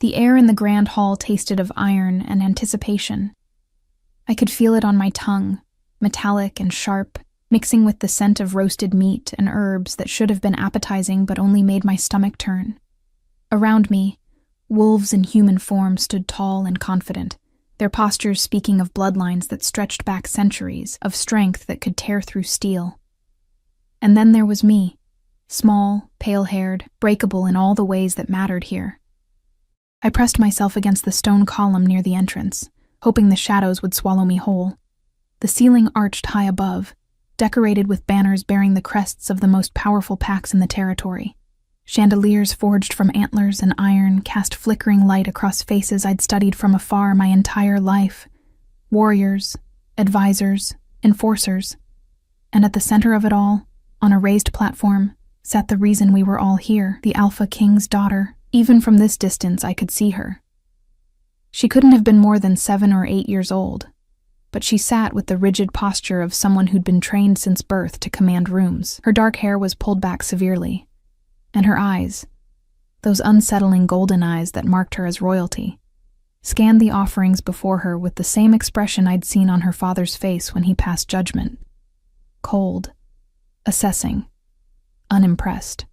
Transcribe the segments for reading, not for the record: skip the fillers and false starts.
The air in the grand hall tasted of iron and anticipation. I could feel it on my tongue, metallic and sharp, mixing with the scent of roasted meat and herbs that should have been appetizing but only made my stomach turn. Around me, wolves in human form stood tall and confident, their postures speaking of bloodlines that stretched back centuries, of strength that could tear through steel. And then there was me, small, pale-haired, breakable in all the ways that mattered here. I pressed myself against the stone column near the entrance, hoping the shadows would swallow me whole. The ceiling arched high above, decorated with banners bearing the crests of the most powerful packs in the territory. Chandeliers forged from antlers and iron cast flickering light across faces I'd studied from afar my entire life. Warriors, advisors, enforcers. And at the center of it all, on a raised platform, sat the reason we were all here, the Alpha King's daughter. Even from this distance, I could see her. She couldn't have been more than 7 or 8 years old, but she sat with the rigid posture of someone who'd been trained since birth to command rooms. Her dark hair was pulled back severely, and her eyes, those unsettling golden eyes that marked her as royalty, scanned the offerings before her with the same expression I'd seen on her father's face when he passed judgment. Cold, assessing, unimpressed.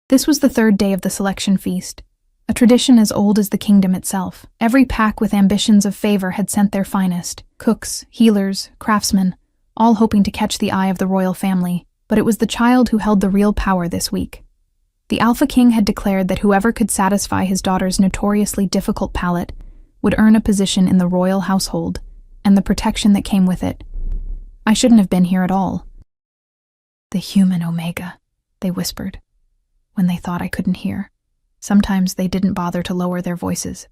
This was the 3rd day of the selection feast, a tradition as old as the kingdom itself. Every pack with ambitions of favor had sent their finest, cooks, healers, craftsmen, all hoping to catch the eye of the royal family, but it was the child who held the real power this week. The Alpha King had declared that whoever could satisfy his daughter's notoriously difficult palate would earn a position in the royal household and the protection that came with it. I shouldn't have been here at all. The human Omega, they whispered, when they thought I couldn't hear. Sometimes they didn't bother to lower their voices.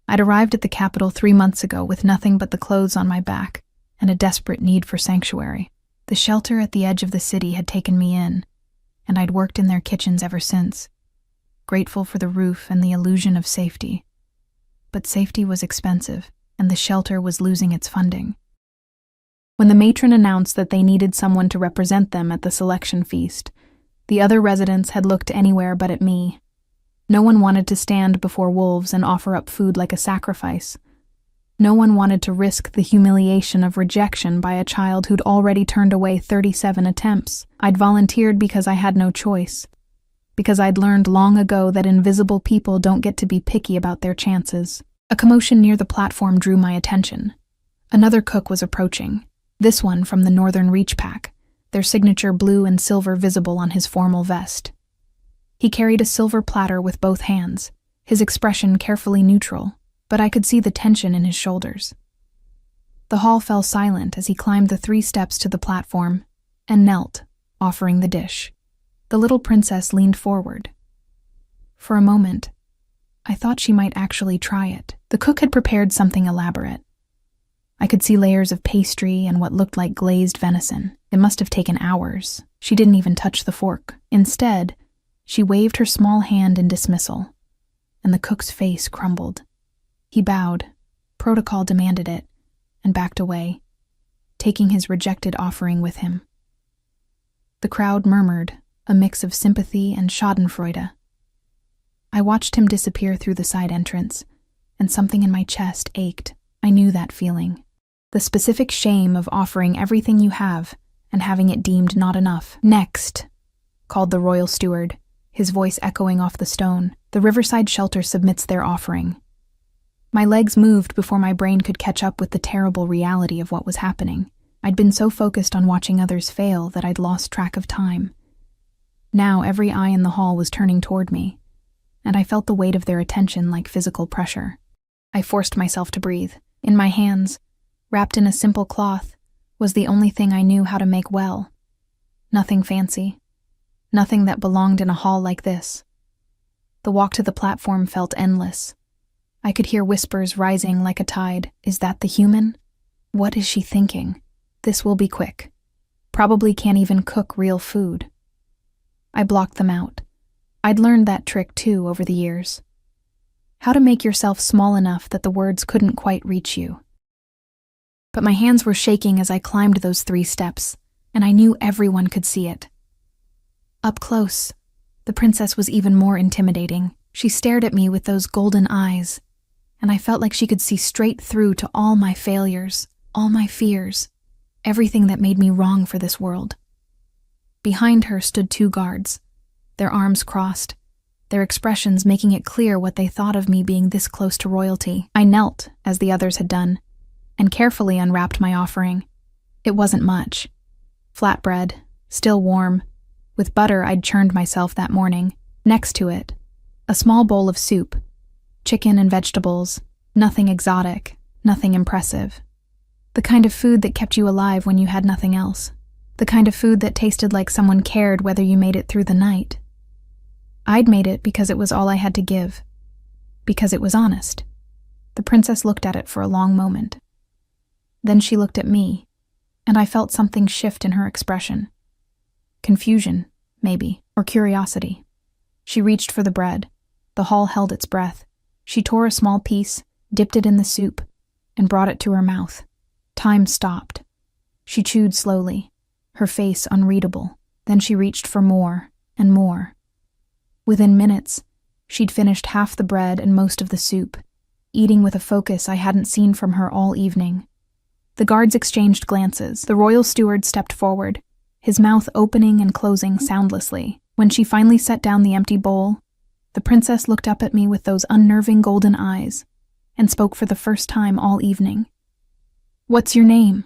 I'd arrived at the capital 3 months ago with nothing but the clothes on my back and a desperate need for sanctuary. The shelter at the edge of the city had taken me in, and I'd worked in their kitchens ever since, grateful for the roof and the illusion of safety. But safety was expensive, and the shelter was losing its funding. When the matron announced that they needed someone to represent them at the selection feast, the other residents had looked anywhere but at me. No one wanted to stand before wolves and offer up food like a sacrifice. No one wanted to risk the humiliation of rejection by a child who'd already turned away 37 attempts. I'd volunteered because I had no choice, because I'd learned long ago that invisible people don't get to be picky about their chances. A commotion near the platform drew my attention. Another cook was approaching, this one from the Northern Reach Pack, their signature blue and silver visible on his formal vest. He carried a silver platter with both hands, his expression carefully neutral, but I could see the tension in his shoulders. The hall fell silent as he climbed the 3 steps to the platform and knelt, offering the dish. The little princess leaned forward. For a moment, I thought she might actually try it. The cook had prepared something elaborate. I could see layers of pastry and what looked like glazed venison. It must have taken hours. She didn't even touch the fork. Instead, she waved her small hand in dismissal, and the cook's face crumbled. He bowed, protocol demanded it, and backed away, taking his rejected offering with him. The crowd murmured, a mix of sympathy and schadenfreude. I watched him disappear through the side entrance, and something in my chest ached. I knew that feeling. The specific shame of offering everything you have and having it deemed not enough. "Next," called the royal steward, his voice echoing off the stone. "The riverside shelter submits their offering." My legs moved before my brain could catch up with the terrible reality of what was happening. I'd been so focused on watching others fail that I'd lost track of time. Now every eye in the hall was turning toward me, and I felt the weight of their attention like physical pressure. I forced myself to breathe. In my hands, wrapped in a simple cloth, was the only thing I knew how to make well. Nothing fancy. Nothing that belonged in a hall like this. The walk to the platform felt endless. I could hear whispers rising like a tide. Is that the human? What is she thinking? This will be quick. Probably can't even cook real food. I blocked them out. I'd learned that trick too over the years. How to make yourself small enough that the words couldn't quite reach you. But my hands were shaking as I climbed those 3 steps, and I knew everyone could see it. Up close, the princess was even more intimidating. She stared at me with those golden eyes, and I felt like she could see straight through to all my failures, all my fears, everything that made me wrong for this world. Behind her stood 2 guards, their arms crossed, their expressions making it clear what they thought of me being this close to royalty. I knelt, as the others had done, and carefully unwrapped my offering. It wasn't much. Flatbread, still warm, with butter I'd churned myself that morning. Next to it, a small bowl of soup, chicken and vegetables, nothing exotic, nothing impressive. The kind of food that kept you alive when you had nothing else. The kind of food that tasted like someone cared whether you made it through the night. I'd made it because it was all I had to give. Because it was honest. The princess looked at it for a long moment. Then she looked at me, and I felt something shift in her expression. Confusion, maybe, or curiosity. She reached for the bread. The hall held its breath. She tore a small piece, dipped it in the soup, and brought it to her mouth. Time stopped. She chewed slowly, her face unreadable. Then she reached for more and more. Within minutes, she'd finished half the bread and most of the soup, eating with a focus I hadn't seen from her all evening. The guards exchanged glances. The royal steward stepped forward, his mouth opening and closing soundlessly. When she finally set down the empty bowl, the princess looked up at me with those unnerving golden eyes and spoke for the first time all evening. "What's your name?"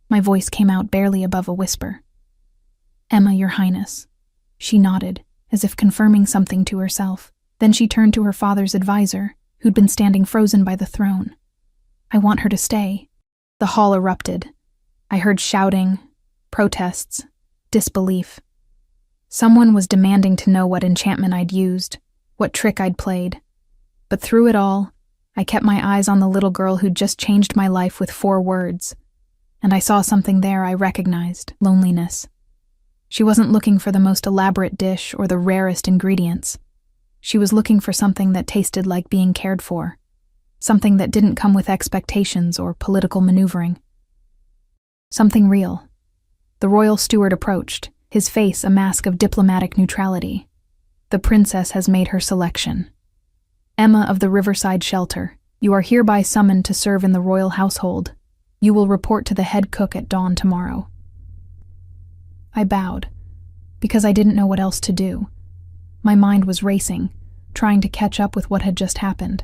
My voice came out barely above a whisper. "Emma, Your Highness." She nodded, as if confirming something to herself. Then she turned to her father's advisor, who'd been standing frozen by the throne. "I want her to stay." The hall erupted. I heard shouting, protests, disbelief. Someone was demanding to know what enchantment I'd used, what trick I'd played. But through it all, I kept my eyes on the little girl who'd just changed my life with 4 words. And I saw something there I recognized: loneliness. She wasn't looking for the most elaborate dish or the rarest ingredients. She was looking for something that tasted like being cared for, something that didn't come with expectations or political maneuvering. Something real. The royal steward approached, his face a mask of diplomatic neutrality. "The princess has made her selection. Emma of the Riverside Shelter, you are hereby summoned to serve in the royal household. You will report to the head cook at dawn tomorrow." I bowed, because I didn't know what else to do. My mind was racing, trying to catch up with what had just happened.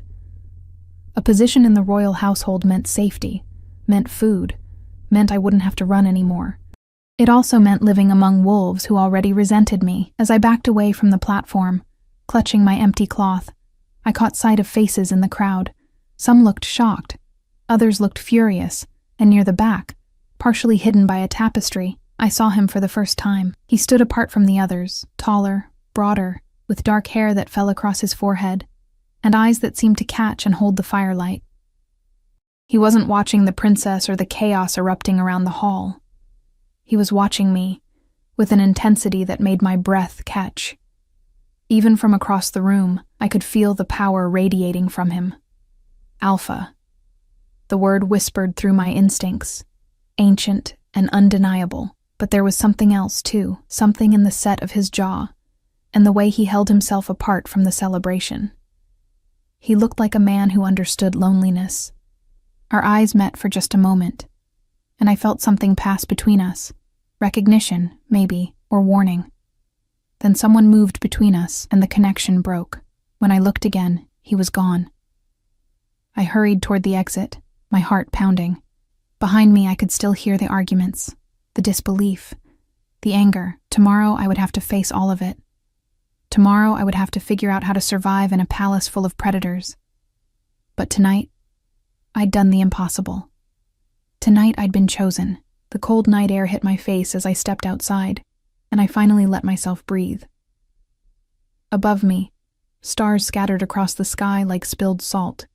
A position in the royal household meant safety, meant food, meant I wouldn't have to run anymore. It also meant living among wolves who already resented me. As I backed away from the platform, clutching my empty cloth, I caught sight of faces in the crowd. Some looked shocked, others looked furious, and near the back, partially hidden by a tapestry, I saw him for the first time. He stood apart from the others, taller, broader, with dark hair that fell across his forehead, and eyes that seemed to catch and hold the firelight. He wasn't watching the princess or the chaos erupting around the hall. He was watching me, with an intensity that made my breath catch. Even from across the room, I could feel the power radiating from him. Alpha. The word whispered through my instincts, ancient and undeniable. But there was something else, too, something in the set of his jaw, and the way he held himself apart from the celebration. He looked like a man who understood loneliness. Our eyes met for just a moment, and I felt something pass between us. Recognition, maybe, or warning. Then someone moved between us, and the connection broke. When I looked again, he was gone. I hurried toward the exit, my heart pounding. Behind me, I could still hear the arguments, the disbelief, the anger. Tomorrow, I would have to face all of it. Tomorrow, I would have to figure out how to survive in a palace full of predators. But tonight, I'd done the impossible. Tonight, I'd been chosen. The cold night air hit my face as I stepped outside, and I finally let myself breathe. Above me, stars scattered across the sky like spilled salt,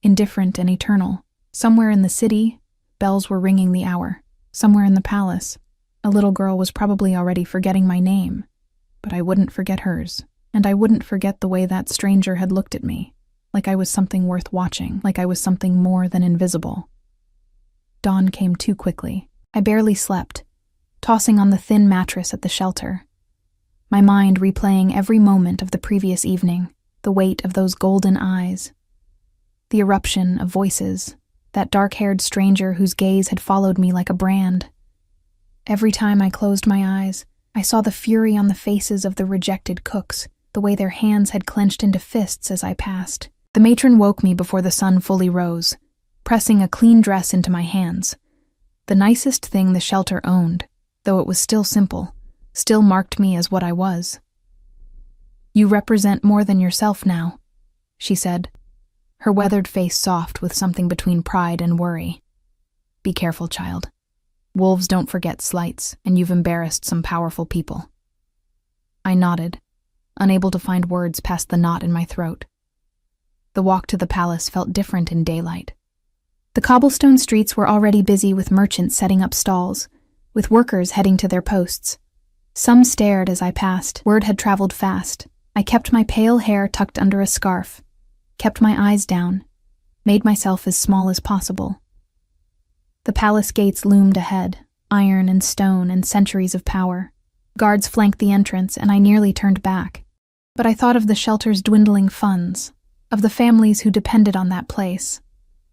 indifferent and eternal. Somewhere in the city, bells were ringing the hour. Somewhere in the palace, a little girl was probably already forgetting my name, but I wouldn't forget hers, and I wouldn't forget the way that stranger had looked at me, like I was something worth watching, like I was something more than invisible. Dawn came too quickly. I barely slept, tossing on the thin mattress at the shelter, my mind replaying every moment of the previous evening. the weight of those golden eyes. The eruption of voices, that dark-haired stranger whose gaze had followed me like a brand. Every time I closed my eyes, I saw the fury on the faces of the rejected cooks, the way their hands had clenched into fists as I passed. The matron woke me before the sun fully rose, pressing a clean dress into my hands. The nicest thing the shelter owned, though it was still simple, still marked me as what I was. "You represent more than yourself now," she said, her weathered face soft with something between pride and worry. "Be careful, child. Wolves don't forget slights, and you've embarrassed some powerful people." I nodded, unable to find words past the knot in my throat. The walk to the palace felt different in daylight. The cobblestone streets were already busy with merchants setting up stalls, with workers heading to their posts. Some stared as I passed. Word had traveled fast. I kept my pale hair tucked under a scarf, kept my eyes down, made myself as small as possible. The palace gates loomed ahead, iron and stone and centuries of power. Guards flanked the entrance, and I nearly turned back. But I thought of the shelter's dwindling funds, of the families who depended on that place,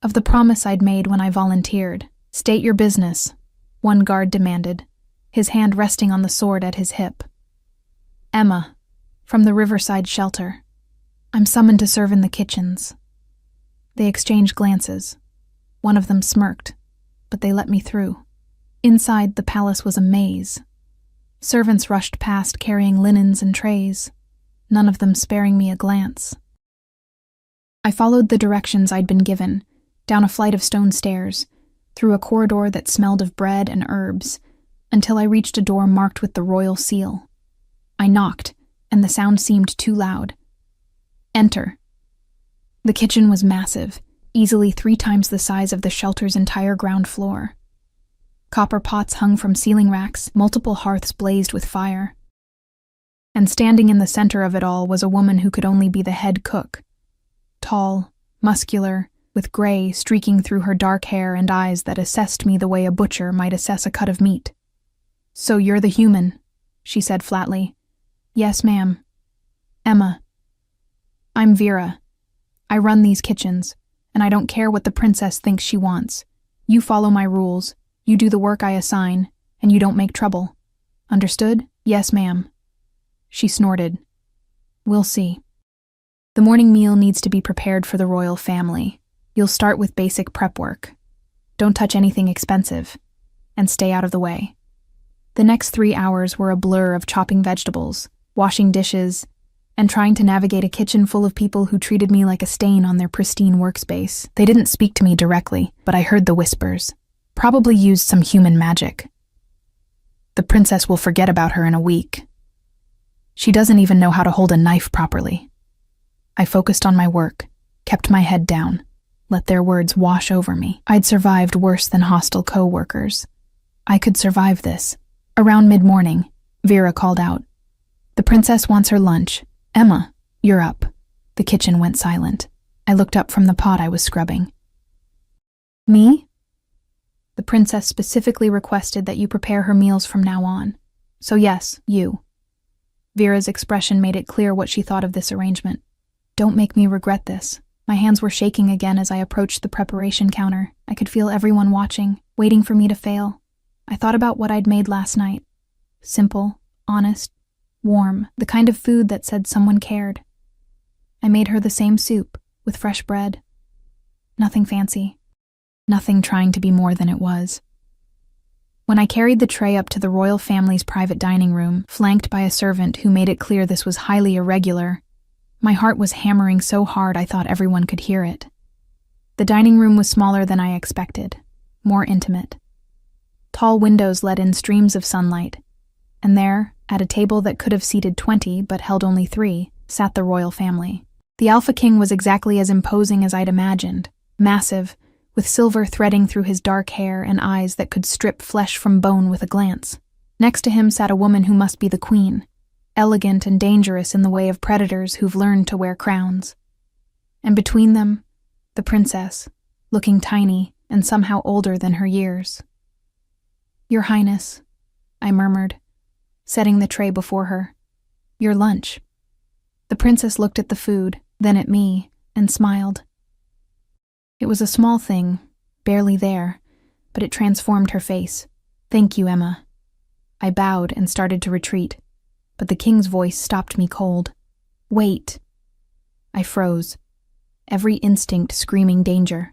of the promise I'd made when I volunteered. "State your business," one guard demanded, his hand resting on the sword at his hip. "Emma, from the Riverside shelter. I'm summoned to serve in the kitchens." They exchanged glances. One of them smirked, but they let me through. Inside, the palace was a maze. Servants rushed past carrying linens and trays, none of them sparing me a glance. I followed the directions I'd been given, down a flight of stone stairs, through a corridor that smelled of bread and herbs, until I reached a door marked with the royal seal. I knocked, and the sound seemed too loud. "Enter." The kitchen was massive, easily 3 times the size of the shelter's entire ground floor. Copper pots hung from ceiling racks, multiple hearths blazed with fire. And standing in the center of it all was a woman who could only be the head cook. Tall, muscular, with gray streaking through her dark hair and eyes that assessed me the way a butcher might assess a cut of meat. "So you're the human," she said flatly. "Yes, ma'am." "Emma." "I'm Vera. I run these kitchens, and I don't care what the princess thinks she wants. You follow my rules, you do the work I assign, and you don't make trouble. Understood?" "Yes, ma'am." She snorted. "We'll see. The morning meal needs to be prepared for the royal family. You'll start with basic prep work. Don't touch anything expensive, and stay out of the way." The next 3 hours were a blur of chopping vegetables, washing dishes, and trying to navigate a kitchen full of people who treated me like a stain on their pristine workspace. They didn't speak to me directly, but I heard the whispers. Probably used some human magic. "The princess will forget about her in a week. She doesn't even know how to hold a knife properly." I focused on my work, kept my head down, let their words wash over me. I'd survived worse than hostile co-workers. I could survive this. Around mid-morning, Vera called out, "The princess wants her lunch. Emma, you're up." The kitchen went silent. I looked up from the pot I was scrubbing. "Me?" "The princess specifically requested that you prepare her meals from now on. So yes, you." Vera's expression made it clear what she thought of this arrangement. "Don't make me regret this." My hands were shaking again as I approached the preparation counter. I could feel everyone watching, waiting for me to fail. I thought about what I'd made last night. Simple, honest, warm, the kind of food that said someone cared. I made her the same soup, with fresh bread. Nothing fancy. Nothing trying to be more than it was. When I carried the tray up to the royal family's private dining room, flanked by a servant who made it clear this was highly irregular, my heart was hammering so hard I thought everyone could hear it. The dining room was smaller than I expected, more intimate. Tall windows let in streams of sunlight, and there, at a table that could have seated 20 but held only 3, sat the royal family. The Alpha King was exactly as imposing as I'd imagined, massive, with silver threading through his dark hair and eyes that could strip flesh from bone with a glance. Next to him sat a woman who must be the queen, elegant and dangerous in the way of predators who've learned to wear crowns. And between them, the princess, looking tiny and somehow older than her years. "Your Highness," I murmured, setting the tray before her. "Your lunch." The princess looked at the food, then at me, and smiled. It was a small thing, barely there, but it transformed her face. "Thank you, Emma." I bowed and started to retreat, but the king's voice stopped me cold. "Wait." I froze, every instinct screaming danger.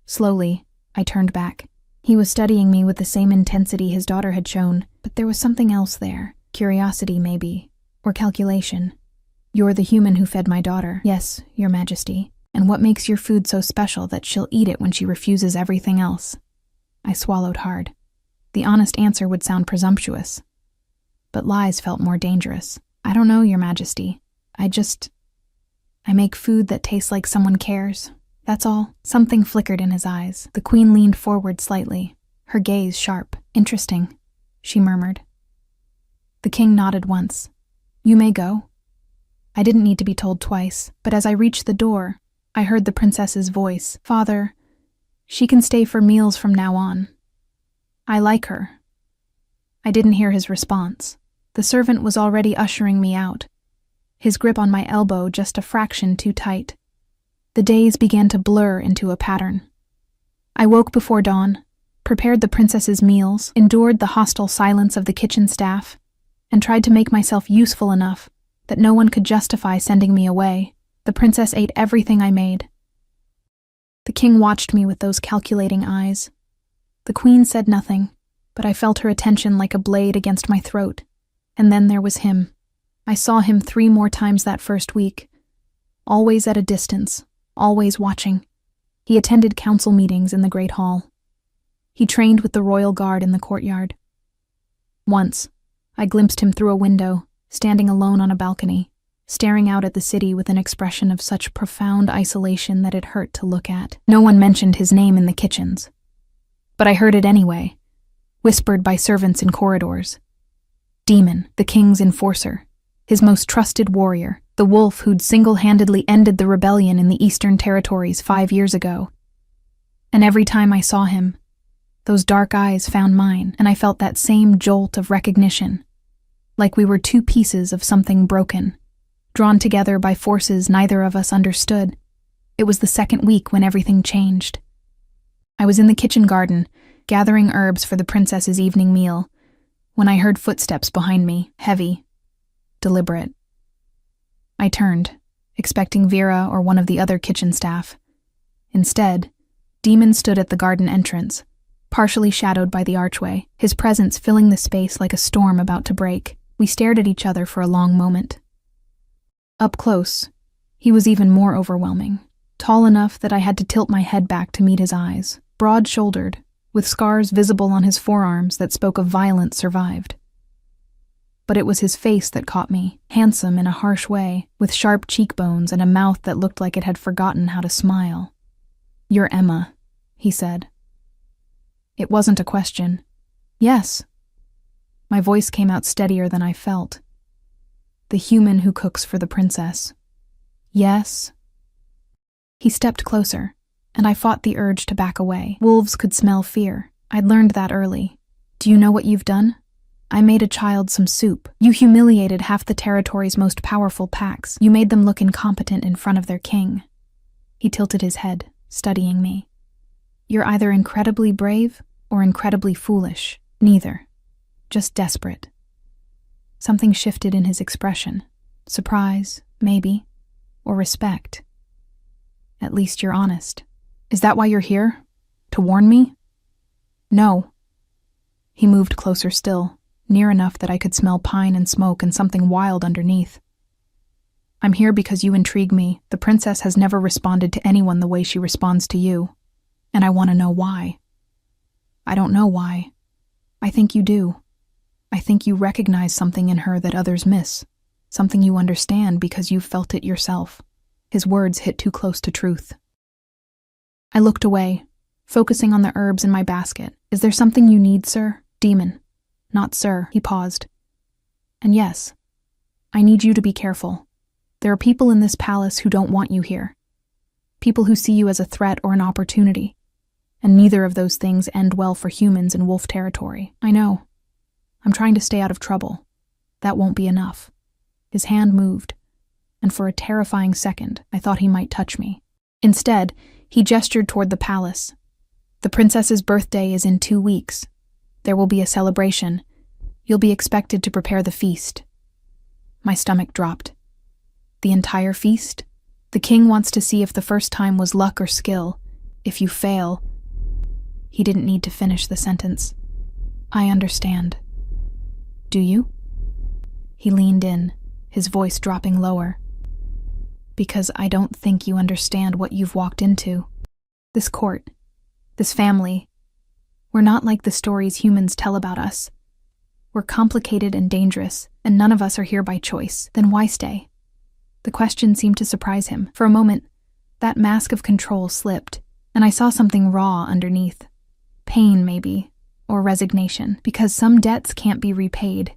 Slowly, I turned back. He was studying me with the same intensity his daughter had shown, but there was something else there. Curiosity, maybe, or calculation. "You're the human who fed my daughter." "Yes, Your Majesty. And what makes your food so special that she'll eat it when she refuses everything else?" I swallowed hard. The honest answer would sound presumptuous, but lies felt more dangerous. "I don't know, Your Majesty. I make food that tastes like someone cares. That's all." Something flickered in his eyes. The queen leaned forward slightly, her gaze sharp. "Interesting," she murmured. The king nodded once. "You may go." I didn't need to be told twice, but as I reached the door, I heard the princess's voice. "Father, she can stay for meals from now on. I like her." I didn't hear his response. The servant was already ushering me out, his grip on my elbow just a fraction too tight. The days began to blur into a pattern. I woke before dawn, prepared the princess's meals, endured the hostile silence of the kitchen staff, and tried to make myself useful enough that no one could justify sending me away. The princess ate everything I made. The king watched me with those calculating eyes. The queen said nothing, but I felt her attention like a blade against my throat. And then there was him. I saw him 3 more times that first week, always at a distance, always watching. He attended council meetings in the Great Hall. He trained with the royal guard in the courtyard. Once, I glimpsed him through a window, standing alone on a balcony, staring out at the city with an expression of such profound isolation that it hurt to look at. No one mentioned his name in the kitchens, but I heard it anyway, whispered by servants in corridors. Demon, the king's enforcer, his most trusted warrior, the wolf who'd single-handedly ended the rebellion in the Eastern Territories 5 years ago. And every time I saw him, those dark eyes found mine, and I felt that same jolt of recognition, like we were 2 pieces of something broken, drawn together by forces neither of us understood. It was the second week when everything changed. I was in the kitchen garden, gathering herbs for the princess's evening meal, when I heard footsteps behind me, heavy, deliberate. I turned, expecting Vera or one of the other kitchen staff. Instead, Demon stood at the garden entrance, partially shadowed by the archway, his presence filling the space like a storm about to break. We stared at each other for a long moment. Up close, he was even more overwhelming, tall enough that I had to tilt my head back to meet his eyes, broad-shouldered, with scars visible on his forearms that spoke of violence survived. But it was his face that caught me, handsome in a harsh way, with sharp cheekbones and a mouth that looked like it had forgotten how to smile. "You're Emma," he said. It wasn't a question. "Yes." My voice came out steadier than I felt. "The human who cooks for the princess." "Yes." He stepped closer, and I fought the urge to back away. Wolves could smell fear. I'd learned that early. "Do you know what you've done? I made a child some soup. You humiliated half the territory's most powerful packs. You made them look incompetent in front of their king." He tilted his head, studying me. "You're either incredibly brave or incredibly foolish. Neither. Just desperate." Something shifted in his expression. Surprise, maybe, or respect. "At least you're honest. Is that why you're here? To warn me?" "No." He moved closer still, near enough that I could smell pine and smoke and something wild underneath. "I'm here because you intrigue me. The princess has never responded to anyone the way she responds to you, and I want to know why." "I don't know why. I think you do. I think you recognize something in her that others miss, something you understand because you've felt it yourself." His words hit too close to truth. I looked away, focusing on the herbs in my basket. "Is there something you need, sir?" "Demon." "Not sir." He paused. "And yes, I need you to be careful. There are people in this palace who don't want you here. People who see you as a threat or an opportunity. And neither of those things end well for humans in wolf territory. I know. I'm trying to stay out of trouble. That won't be enough." His hand moved, and for a terrifying second, I thought he might touch me. Instead, he gestured toward the palace. "The princess's birthday is in 2 weeks. There will be a celebration. You'll be expected to prepare the feast." My stomach dropped. The entire feast? The king wants to see if the first time was luck or skill. If you fail... He didn't need to finish the sentence. "I understand." "Do you?" He leaned in, his voice dropping lower. "Because I don't think you understand what you've walked into. This court, this family, we're not like the stories humans tell about us. We're complicated and dangerous, and none of us are here by choice. Then why stay?" The question seemed to surprise him. For a moment, that mask of control slipped, and I saw something raw underneath. Pain, maybe, or resignation, because some debts can't be repaid.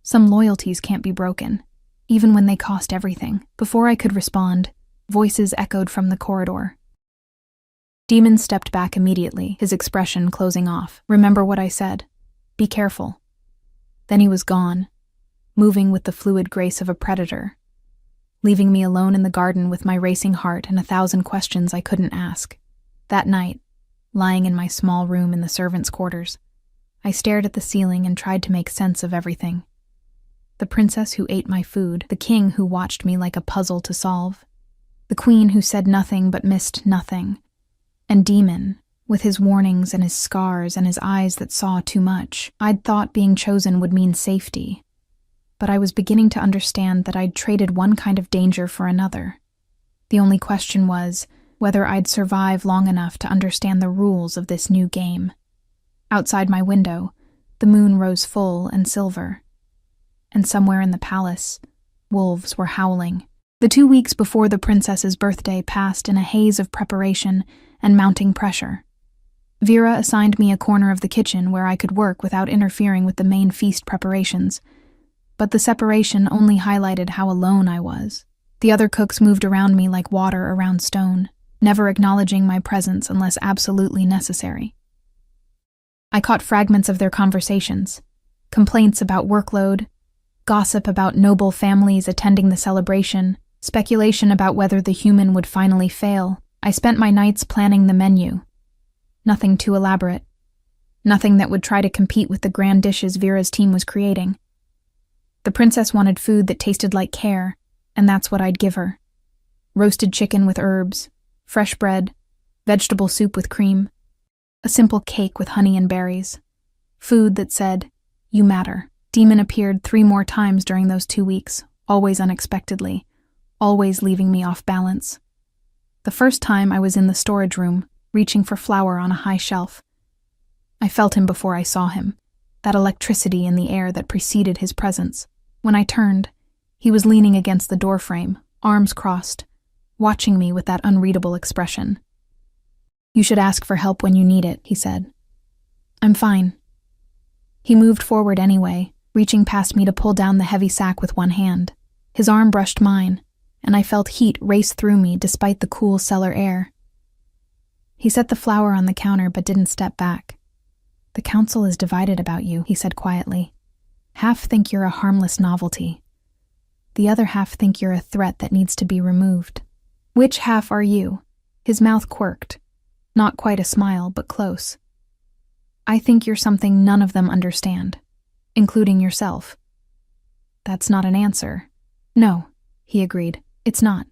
Some loyalties can't be broken, even when they cost everything. Before I could respond, voices echoed from the corridor. Demon stepped back immediately, his expression closing off. "Remember what I said. Be careful." Then he was gone, moving with the fluid grace of a predator, leaving me alone in the garden with my racing heart and 1,000 questions I couldn't ask. That night, lying in my small room in the servants' quarters, I stared at the ceiling and tried to make sense of everything. The princess who ate my food, the king who watched me like a puzzle to solve, the queen who said nothing but missed nothing, and Demon, with his warnings and his scars and his eyes that saw too much. I'd thought being chosen would mean safety, but I was beginning to understand that I'd traded one kind of danger for another. The only question was whether I'd survive long enough to understand the rules of this new game. Outside my window, the moon rose full and silver, and somewhere in the palace, wolves were howling. The 2 weeks before the princess's birthday passed in a haze of preparation and mounting pressure. Vera assigned me a corner of the kitchen where I could work without interfering with the main feast preparations, but the separation only highlighted how alone I was. The other cooks moved around me like water around stone, never acknowledging my presence unless absolutely necessary. I caught fragments of their conversations, complaints about workload, gossip about noble families attending the celebration, speculation about whether the human would finally fail. I spent my nights planning the menu. Nothing too elaborate. Nothing that would try to compete with the grand dishes Vera's team was creating. The princess wanted food that tasted like care, and that's what I'd give her. Roasted chicken with herbs, fresh bread, vegetable soup with cream, a simple cake with honey and berries. Food that said, "You matter." Demon appeared 3 more times during those 2 weeks, always unexpectedly, always leaving me off balance. The first time I was in the storage room, reaching for flour on a high shelf. I felt him before I saw him, that electricity in the air that preceded his presence. When I turned, he was leaning against the doorframe, arms crossed, watching me with that unreadable expression. "You should ask for help when you need it," he said. "I'm fine." He moved forward anyway, reaching past me to pull down the heavy sack with one hand. His arm brushed mine, and I felt heat race through me despite the cool cellar air. He set the flour on the counter but didn't step back. "The council is divided about you," he said quietly. "Half think you're a harmless novelty. The other half think you're a threat that needs to be removed." "Which half are you?" His mouth quirked. Not quite a smile, but close. "I think you're something none of them understand, including yourself." "That's not an answer." "No," he agreed. "It's not."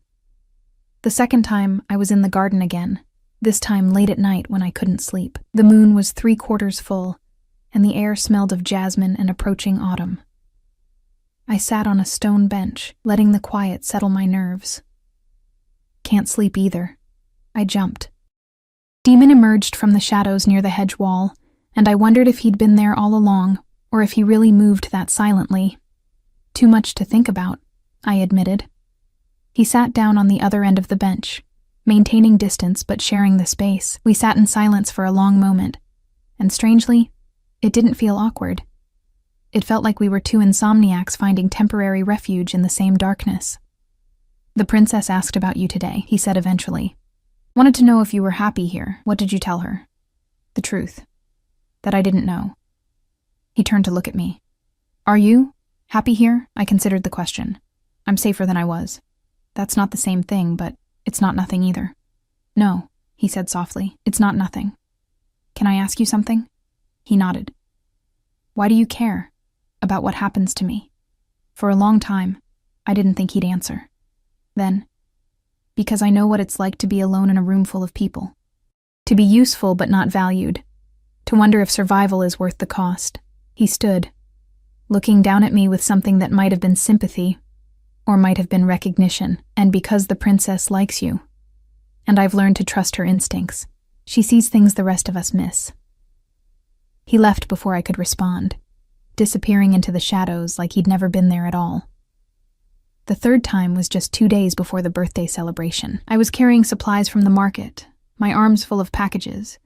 The second time, I was in the garden again, this time late at night when I couldn't sleep. The moon was 3/4 full, and the air smelled of jasmine and approaching autumn. I sat on a stone bench, letting the quiet settle my nerves. Can't sleep either. I jumped. Demon emerged from the shadows near the hedge wall, and I wondered if he'd been there all along, or if he really moved that silently. "Too much to think about," I admitted. He sat down on the other end of the bench, maintaining distance but sharing the space. We sat in silence for a long moment, and strangely, it didn't feel awkward. It felt like we were 2 insomniacs finding temporary refuge in the same darkness. "The princess asked about you today," he said eventually. "Wanted to know if you were happy here. What did you tell her?" "The truth. That I didn't know." He turned to look at me. "Are you happy here?" I considered the question. "I'm safer than I was." That's not the same thing, but it's not nothing either. No, he said softly, it's not nothing. Can I ask you something? He nodded. Why do you care about what happens to me? For a long time, I didn't think he'd answer. Then, because I know what it's like to be alone in a room full of people. To be useful but not valued. To wonder if survival is worth the cost. He stood, looking down at me with something that might have been sympathy, or might have been recognition, and because the princess likes you. And I've learned to trust her instincts. She sees things the rest of us miss. He left before I could respond, disappearing into the shadows like he'd never been there at all. The third time was just 2 days before the birthday celebration. I was carrying supplies from the market, my arms full of packages,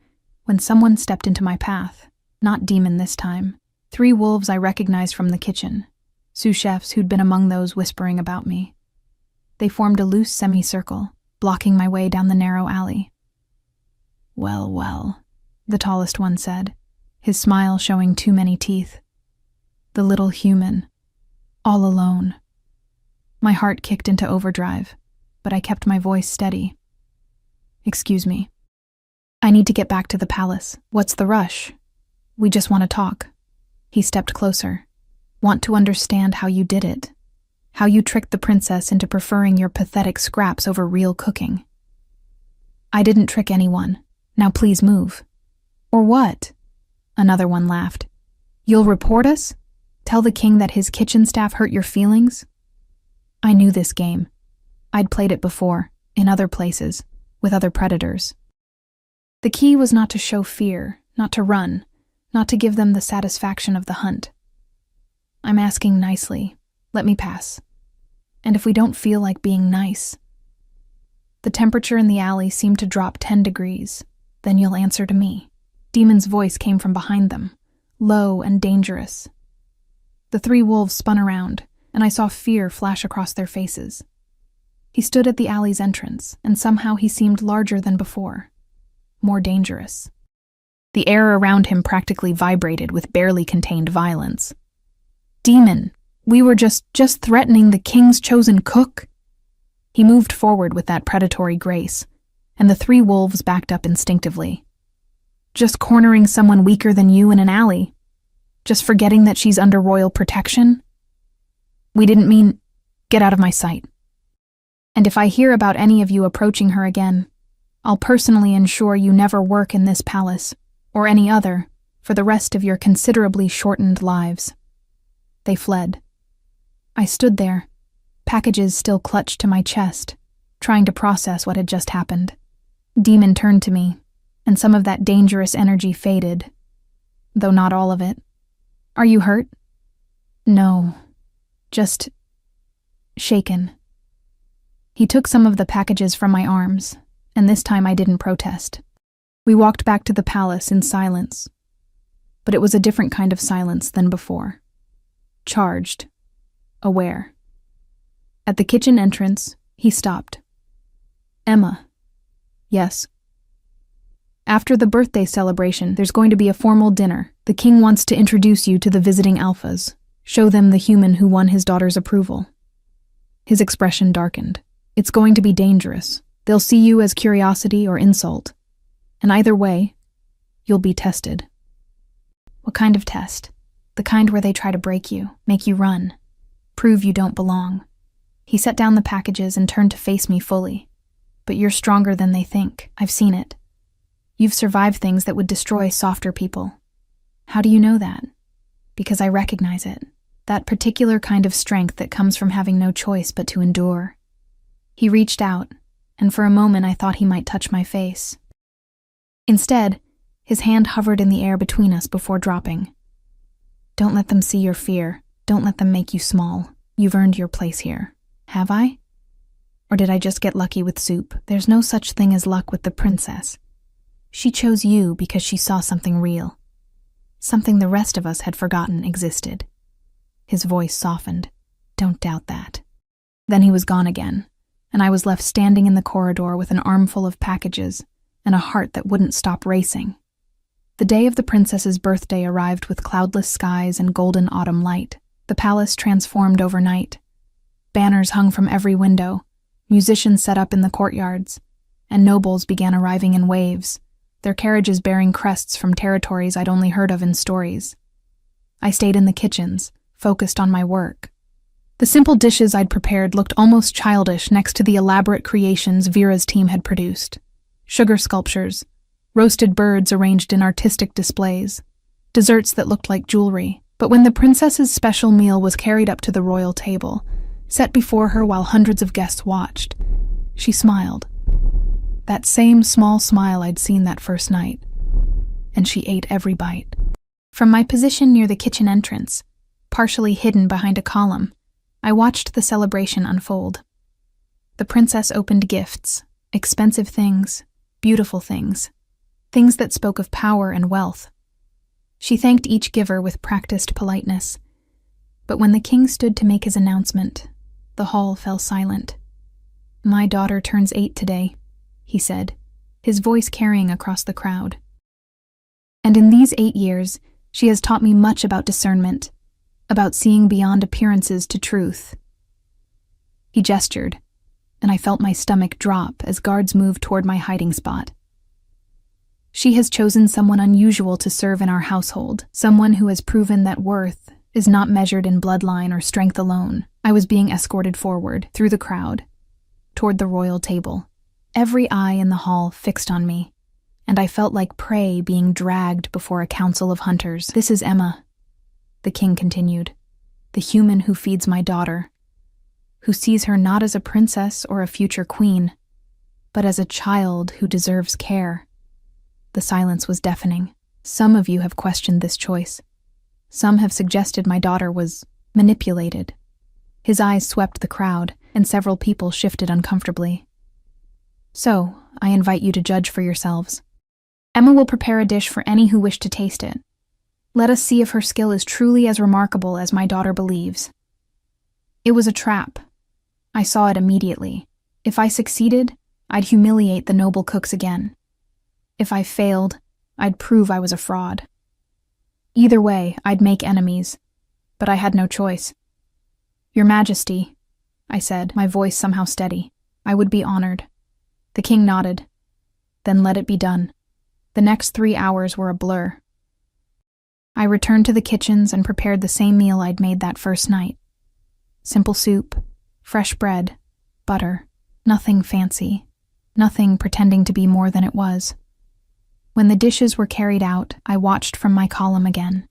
when someone stepped into my path. Not demon this time. 3 wolves I recognized from the kitchen, sous chefs who'd been among those whispering about me. They formed a loose semicircle, blocking my way down the narrow alley. Well, well, the tallest one said, his smile showing too many teeth. The little human, all alone. My heart kicked into overdrive, but I kept my voice steady. Excuse me. I need to get back to the palace. What's the rush? We just want to talk. He stepped closer. Want to understand how you did it. How you tricked the princess into preferring your pathetic scraps over real cooking. I didn't trick anyone. Now please move. Or what? Another one laughed. You'll report us? Tell the king that his kitchen staff hurt your feelings? I knew this game. I'd played it before, in other places, with other predators. The key was not to show fear, not to run, not to give them the satisfaction of the hunt. I'm asking nicely. Let me pass. And if we don't feel like being nice? The temperature in the alley seemed to drop 10 degrees. Then you'll answer to me. Demon's voice came from behind them, low and dangerous. The 3 wolves spun around, and I saw fear flash across their faces. He stood at the alley's entrance, and somehow he seemed larger than before, more dangerous. The air around him practically vibrated with barely contained violence. Demon, we were just threatening the king's chosen cook? He moved forward with that predatory grace, and the 3 wolves backed up instinctively. Just cornering someone weaker than you in an alley? Just forgetting that she's under royal protection? We didn't mean... Get out of my sight. And if I hear about any of you approaching her again, I'll personally ensure you never work in this palace, or any other, for the rest of your considerably shortened lives. They fled. I stood there, packages still clutched to my chest, trying to process what had just happened. Demon turned to me, and some of that dangerous energy faded, though not all of it. Are you hurt? No, just shaken. He took some of the packages from my arms, and this time I didn't protest. We walked back to the palace in silence, but it was a different kind of silence than before. Charged, aware. At the kitchen entrance, he stopped. Emma. Yes. After the birthday celebration, there's going to be a formal dinner. The king wants to introduce you to the visiting alphas, show them the human who won his daughter's approval. His expression darkened. It's going to be dangerous. They'll see you as curiosity or insult. And either way, you'll be tested. What kind of test? The kind where they try to break you, make you run, prove you don't belong. He set down the packages and turned to face me fully. But you're stronger than they think. I've seen it. You've survived things that would destroy softer people. How do you know that? Because I recognize it. That particular kind of strength that comes from having no choice but to endure. He reached out, and for a moment I thought he might touch my face. Instead, his hand hovered in the air between us before dropping. Don't let them see your fear. Don't let them make you small. You've earned your place here. Have I? Or did I just get lucky with soup? There's no such thing as luck with the princess. She chose you because she saw something real. Something the rest of us had forgotten existed. His voice softened. Don't doubt that. Then he was gone again, and I was left standing in the corridor with an armful of packages and a heart that wouldn't stop racing. The day of the princess's birthday arrived with cloudless skies and golden autumn light. The palace transformed overnight. Banners hung from every window, Musicians set up in the courtyards, and nobles began arriving in waves, their carriages bearing crests from territories I'd only heard of in stories. I stayed in the kitchens, focused on my work. The simple dishes I'd prepared looked almost childish next to the elaborate creations Vera's team had produced. Sugar sculptures, roasted birds arranged in artistic displays, desserts that looked like jewelry. But when the princess's special meal was carried up to the royal table, set before her while hundreds of guests watched, she smiled. That same small smile I'd seen that first night. And she ate every bite. From my position near the kitchen entrance, partially hidden behind a column, I watched the celebration unfold. The princess opened gifts, expensive things, beautiful things, things that spoke of power and wealth. She thanked each giver with practiced politeness. But when the king stood to make his announcement, the hall fell silent. "My daughter turns 8 today," he said, his voice carrying across the crowd. "And in these 8 years, she has taught me much about discernment, about seeing beyond appearances to truth." He gestured, and I felt my stomach drop as guards moved toward my hiding spot. "She has chosen someone unusual to serve in our household, someone who has proven that worth is not measured in bloodline or strength alone." I was being escorted forward, through the crowd, toward the royal table. Every eye in the hall fixed on me, and I felt like prey being dragged before a council of hunters. "This is Emma," the king continued, "the human who feeds my daughter, who sees her not as a princess or a future queen, but as a child who deserves care." The silence was deafening. "Some of you have questioned this choice. Some have suggested my daughter was manipulated." His eyes swept the crowd, and several people shifted uncomfortably. "So, I invite you to judge for yourselves. Emma will prepare a dish for any who wish to taste it. Let us see if her skill is truly as remarkable as my daughter believes." It was a trap. I saw it immediately. If I succeeded, I'd humiliate the noble cooks again. If I failed, I'd prove I was a fraud. Either way, I'd make enemies, but I had no choice. "Your Majesty," I said, my voice somehow steady, "I would be honored." The king nodded. "Then let it be done." The next 3 hours were a blur. I returned to the kitchens and prepared the same meal I'd made that first night. Simple soup, fresh bread, butter, nothing fancy, nothing pretending to be more than it was. When the dishes were carried out, I watched from my column again.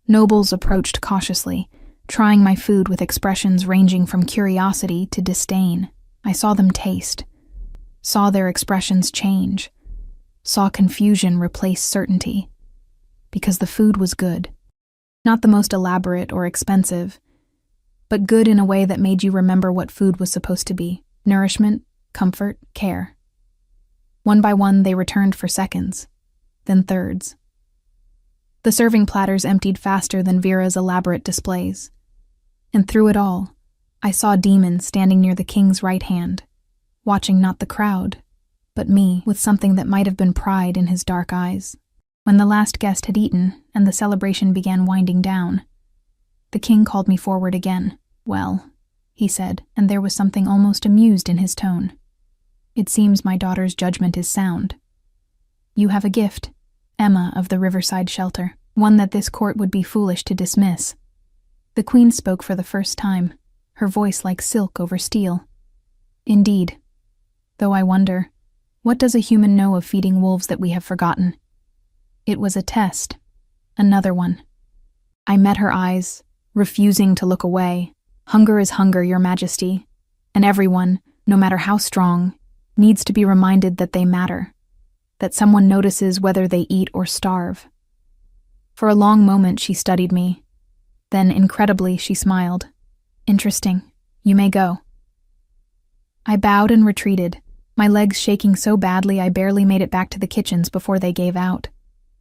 Nobles approached cautiously, trying my food with expressions ranging from curiosity to disdain. I saw them taste, saw their expressions change, saw confusion replace certainty, because the food was good. Not the most elaborate or expensive, but good in a way that made you remember what food was supposed to be: nourishment, comfort, care. One by one, they returned for seconds, then thirds. The serving platters emptied faster than Vera's elaborate displays. And through it all, I saw Demon standing near the king's right hand, watching not the crowd, but me, with something that might have been pride in his dark eyes. When the last guest had eaten and the celebration began winding down, the king called me forward again. "Well," he said, and there was something almost amused in his tone. "It seems my daughter's judgment is sound. You have a gift, Emma of the Riverside Shelter, one that this court would be foolish to dismiss." The queen spoke for the first time, her voice like silk over steel. "Indeed. Though I wonder, what does a human know of feeding wolves that we have forgotten?" It was a test. Another one. I met her eyes, refusing to look away. "Hunger is hunger, Your Majesty, and everyone, no matter how strong, needs to be reminded that they matter, that someone notices whether they eat or starve." For a long moment she studied me. Then, incredibly, she smiled. "Interesting. You may go." I bowed and retreated, my legs shaking so badly I barely made it back to the kitchens before they gave out.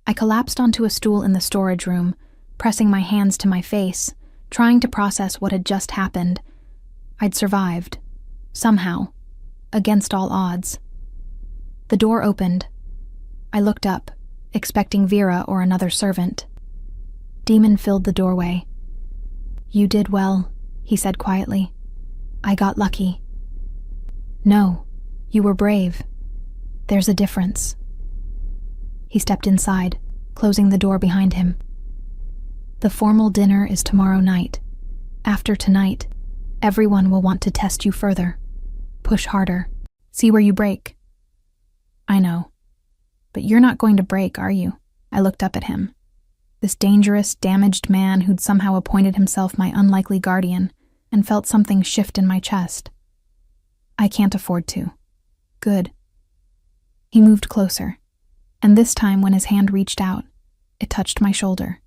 I collapsed onto a stool in the storage room, pressing my hands to my face, trying to process what had just happened. I'd survived. Somehow. Against all odds. The door opened. I looked up, expecting Vera or another servant. Demon filled the doorway. "You did well," he said quietly. "I got lucky." No, you were brave. There's a difference. He stepped inside, closing the door behind him. The formal dinner is tomorrow night. After tonight, everyone will want to test you further. Push harder. See where you break. I know. But you're not going to break, are you? I looked up at him. This dangerous, damaged man who'd somehow appointed himself my unlikely guardian, and felt something shift in my chest. I can't afford to. Good. He moved closer, and this time when his hand reached out, it touched my shoulder.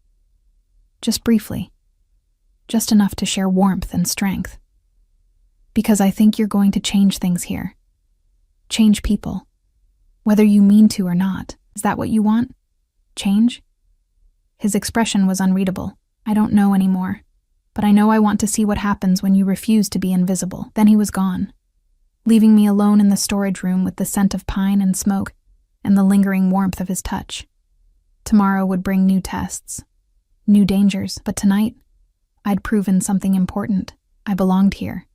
Just briefly. Just enough to share warmth and strength. Because I think you're going to change things here. Change people. Whether you mean to or not. Is that what you want? Change? His expression was unreadable. I don't know anymore. But I know I want to see what happens when you refuse to be invisible. Then he was gone, leaving me alone in the storage room with the scent of pine and smoke and the lingering warmth of his touch. Tomorrow would bring new tests, new dangers, but tonight, I'd proven something important. I belonged here,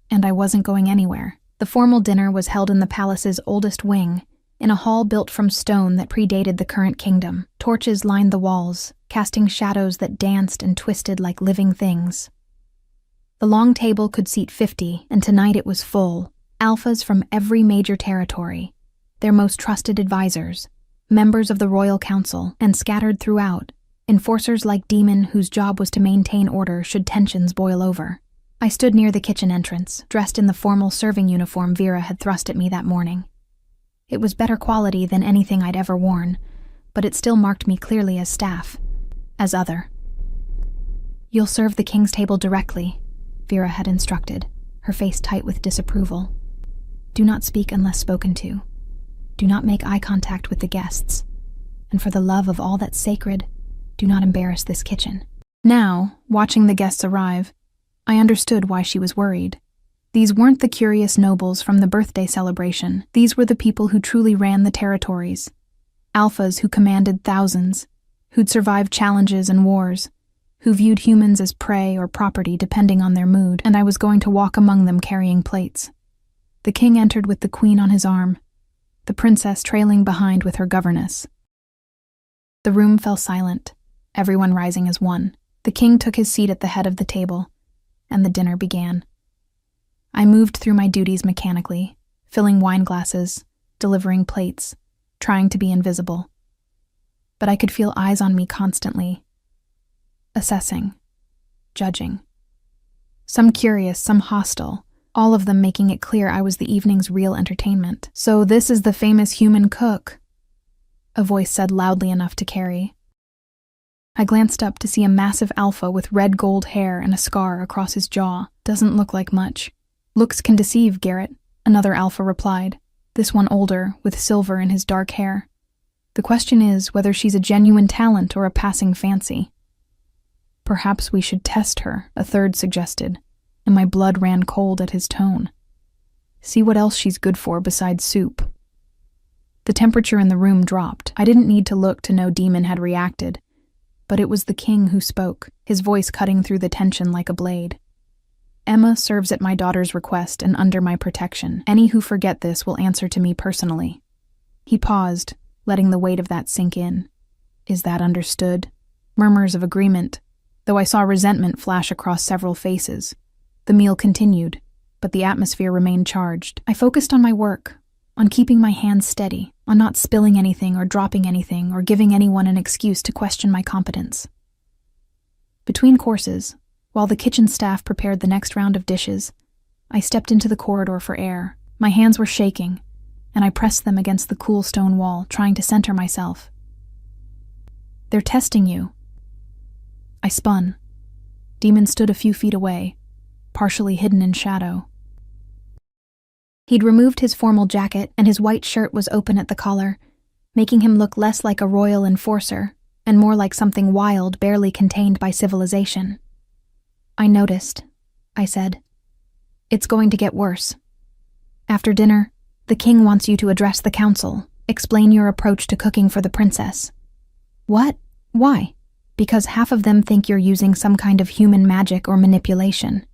and I wasn't going anywhere. The formal dinner was held in the palace's oldest wing, in a hall built from stone that predated the current kingdom. Torches lined the walls, casting shadows that danced and twisted like living things. The long table could seat 50, and tonight it was full. Alphas from every major territory, their most trusted advisors, members of the royal council, and scattered throughout, enforcers like Demon whose job was to maintain order should tensions boil over. I stood near the kitchen entrance, dressed in the formal serving uniform Vera had thrust at me that morning. It was better quality than anything I'd ever worn, but it still marked me clearly as staff, as other. You'll serve the king's table directly, Vera had instructed, her face tight with disapproval. Do not speak unless spoken to. Do not make eye contact with the guests. And for the love of all that's sacred, do not embarrass this kitchen. Now, watching the guests arrive, I understood why she was worried. These weren't the curious nobles from the birthday celebration. These were the people who truly ran the territories. Alphas who commanded thousands, who'd survived challenges and wars, who viewed humans as prey or property depending on their mood, and I was going to walk among them carrying plates. The king entered with the queen on his arm, the princess trailing behind with her governess. The room fell silent, everyone rising as one. The king took his seat at the head of the table, and the dinner began. I moved through my duties mechanically, filling wine glasses, delivering plates, trying to be invisible. But I could feel eyes on me constantly, assessing, judging. Some curious, some hostile, all of them making it clear I was the evening's real entertainment. So this is the famous human cook, a voice said loudly enough to carry. I glanced up to see a massive alpha with red gold hair and a scar across his jaw. Doesn't look like much. Looks can deceive, Garrett, another alpha replied, this one older, with silver in his dark hair. The question is whether she's a genuine talent or a passing fancy. Perhaps we should test her, a third suggested, and my blood ran cold at his tone. See what else she's good for besides soup. The temperature in the room dropped. I didn't need to look to know Demon had reacted, but it was the king who spoke, his voice cutting through the tension like a blade. Emma serves at my daughter's request and under my protection. Any who forget this will answer to me personally. He paused, letting the weight of that sink in. Is that understood? Murmurs of agreement, though I saw resentment flash across several faces. The meal continued, but the atmosphere remained charged. I focused on my work, on keeping my hands steady, on not spilling anything or dropping anything or giving anyone an excuse to question my competence. Between courses, while the kitchen staff prepared the next round of dishes, I stepped into the corridor for air. My hands were shaking, and I pressed them against the cool stone wall, trying to center myself. They're testing you. I spun. Demon stood a few feet away, partially hidden in shadow. He'd removed his formal jacket, and his white shirt was open at the collar, making him look less like a royal enforcer and more like something wild, barely contained by civilization. I noticed, I said. It's going to get worse. After dinner, the king wants you to address the council, explain your approach to cooking for the princess. What? Why? Because half of them think you're using some kind of human magic or manipulation.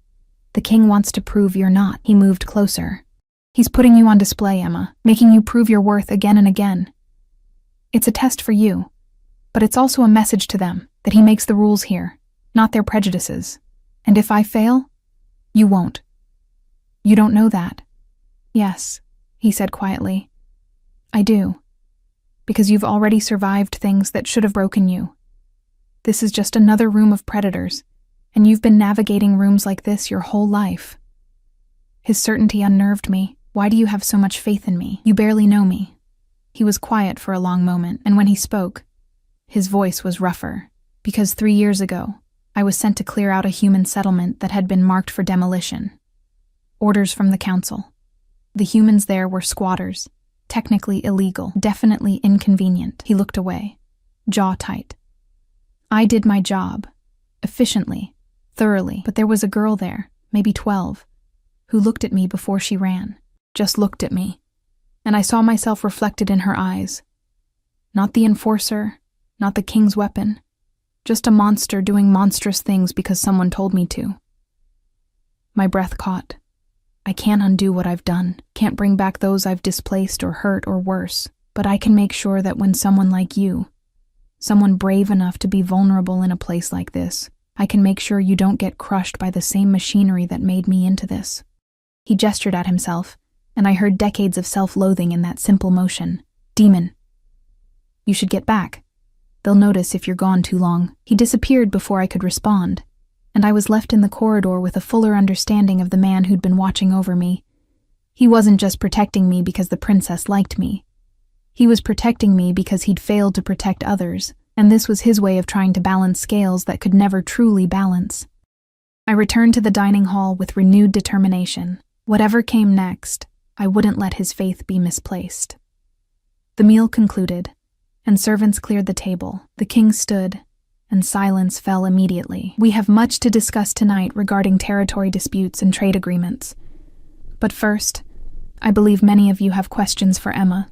The king wants to prove you're not. He moved closer. He's putting you on display, Emma, making you prove your worth again and again. It's a test for you, but it's also a message to them that he makes the rules here, not their prejudices. And if I fail, you won't. You don't know that. Yes, he said quietly. I do. Because you've already survived things that should have broken you. This is just another room of predators, and you've been navigating rooms like this your whole life. His certainty unnerved me. Why do you have so much faith in me? You barely know me. He was quiet for a long moment, and when he spoke, his voice was rougher. Because 3 years ago, I was sent to clear out a human settlement that had been marked for demolition. Orders from the council. The humans there were squatters, technically illegal, definitely inconvenient. He looked away, jaw tight. I did my job, efficiently, thoroughly, but there was a girl there, maybe 12, who looked at me before she ran, just looked at me, and I saw myself reflected in her eyes. Not the enforcer, not the king's weapon, just a monster doing monstrous things because someone told me to. My breath caught. I can't undo what I've done, can't bring back those I've displaced or hurt or worse, but I can make sure that when someone like you, someone brave enough to be vulnerable in a place like this, I can make sure you don't get crushed by the same machinery that made me into this. He gestured at himself, and I heard decades of self-loathing in that simple motion. Demon. You should get back. They'll notice if you're gone too long. He disappeared before I could respond, and I was left in the corridor with a fuller understanding of the man who'd been watching over me. He wasn't just protecting me because the princess liked me. He was protecting me because he'd failed to protect others, and this was his way of trying to balance scales that could never truly balance. I returned to the dining hall with renewed determination. Whatever came next, I wouldn't let his faith be misplaced. The meal concluded, and servants cleared the table. The king stood, and silence fell immediately. We have much to discuss tonight regarding territory disputes and trade agreements. But first, I believe many of you have questions for Emma.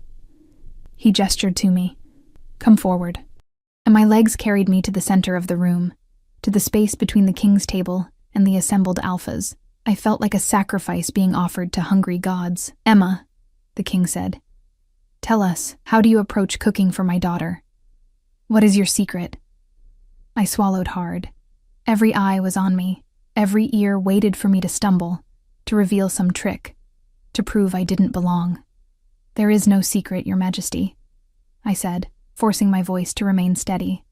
He gestured to me. Come forward. And my legs carried me to the center of the room, to the space between the king's table and the assembled alphas. I felt like a sacrifice being offered to hungry gods. Emma, the king said, tell us, how do you approach cooking for my daughter? What is your secret? I swallowed hard. Every eye was on me. Every ear waited for me to stumble, to reveal some trick, to prove I didn't belong. There is no secret, Your Majesty, I said, forcing my voice to remain steady.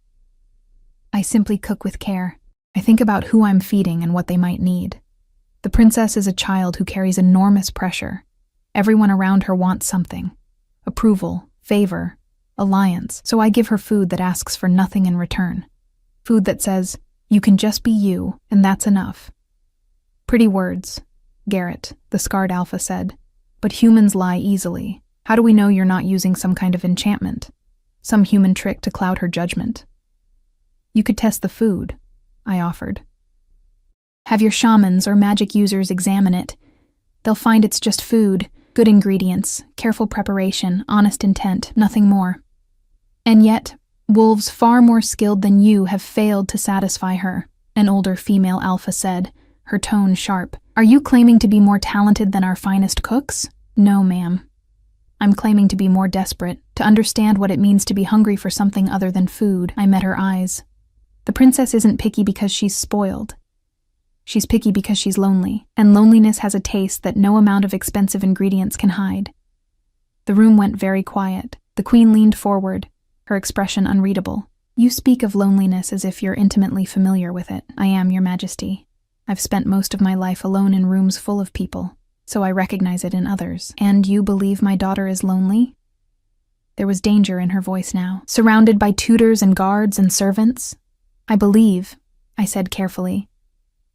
I simply cook with care. I think about who I'm feeding and what they might need. The princess is a child who carries enormous pressure. Everyone around her wants something. Approval, favor, alliance. So I give her food that asks for nothing in return. Food that says, you can just be you, and that's enough. Pretty words, Garrett, the scarred alpha said. But humans lie easily. How do we know you're not using some kind of enchantment? Some human trick to cloud her judgment? You could test the food, I offered. Have your shamans or magic users examine it. They'll find it's just food, good ingredients, careful preparation, honest intent, nothing more. And yet, wolves far more skilled than you have failed to satisfy her, an older female alpha said, her tone sharp. Are you claiming to be more talented than our finest cooks? No, ma'am. I'm claiming to be more desperate, to understand what it means to be hungry for something other than food. I met her eyes. The princess isn't picky because she's spoiled. She's picky because she's lonely, and loneliness has a taste that no amount of expensive ingredients can hide. The room went very quiet. The queen leaned forward, her expression unreadable. You speak of loneliness as if you're intimately familiar with it. I am, Your Majesty. I've spent most of my life alone in rooms full of people, so I recognize it in others. And you believe my daughter is lonely? There was danger in her voice now. Surrounded by tutors and guards and servants? I believe, I said carefully,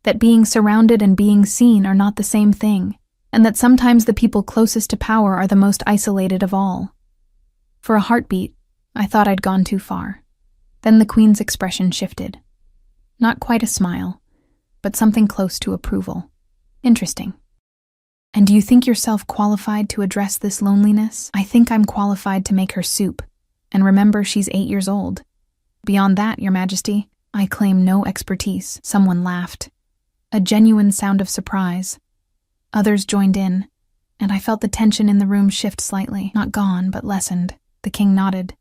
that being surrounded and being seen are not the same thing, and that sometimes the people closest to power are the most isolated of all. For a heartbeat, I thought I'd gone too far. Then the queen's expression shifted. Not quite a smile, but something close to approval. Interesting. And do you think yourself qualified to address this loneliness? I think I'm qualified to make her soup. And remember, she's 8 years old. Beyond that, Your Majesty, I claim no expertise. Someone laughed. A genuine sound of surprise. Others joined in, and I felt the tension in the room shift slightly. Not gone, but lessened. The king nodded.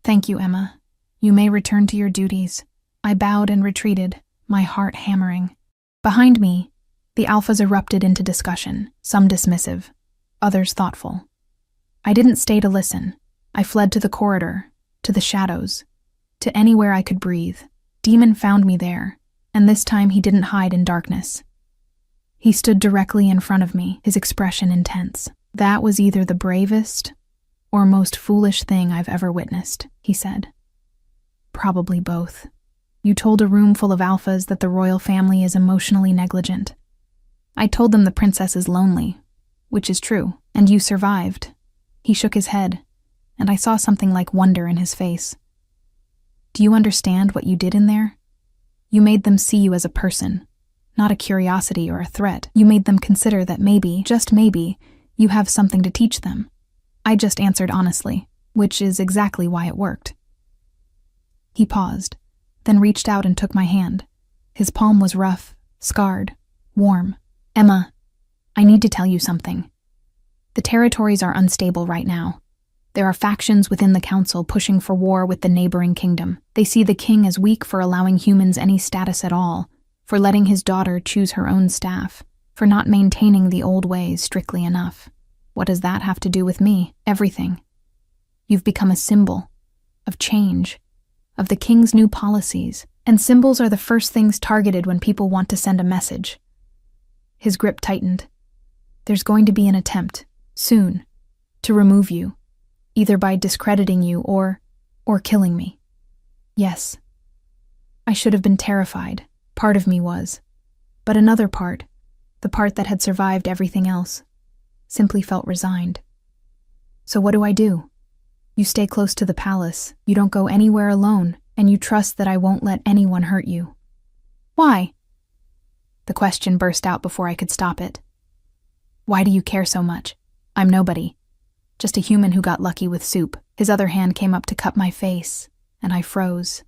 "Thank you, Emma. You may return to your duties." I bowed and retreated, my heart hammering. Behind me, the alphas erupted into discussion, some dismissive, others thoughtful. I didn't stay to listen. I fled to the corridor, to the shadows, to anywhere I could breathe. Demon found me there, and this time he didn't hide in darkness. He stood directly in front of me, his expression intense. "That was either the bravest or most foolish thing I've ever witnessed," he said. "Probably both. You told a room full of alphas that the royal family is emotionally negligent. I told them the princess is lonely, which is true, and you survived." He shook his head, and I saw something like wonder in his face. "Do you understand what you did in there? You made them see you as a person, not a curiosity or a threat. You made them consider that maybe, just maybe, you have something to teach them." I just answered honestly, which is exactly why it worked. He paused, then reached out and took my hand. His palm was rough, scarred, warm. "Emma, I need to tell you something. The territories are unstable right now. There are factions within the council pushing for war with the neighboring kingdom. They see the king as weak for allowing humans any status at all, for letting his daughter choose her own staff, for not maintaining the old ways strictly enough. What does that have to do with me? Everything. You've become a symbol of change, of the king's new policies, and symbols are the first things targeted when people want to send a message." His grip tightened. "There's going to be an attempt, soon, to remove you, either by discrediting you or killing me." Yes. I should have been terrified. Part of me was. But another part, the part that had survived everything else, simply felt resigned. "So what do I do? You stay close to the palace, you don't go anywhere alone, and you trust that I won't let anyone hurt you." "Why?" The question burst out before I could stop it. "Why do you care so much? I'm nobody. Just a human who got lucky with soup." His other hand came up to cup my face, and I froze.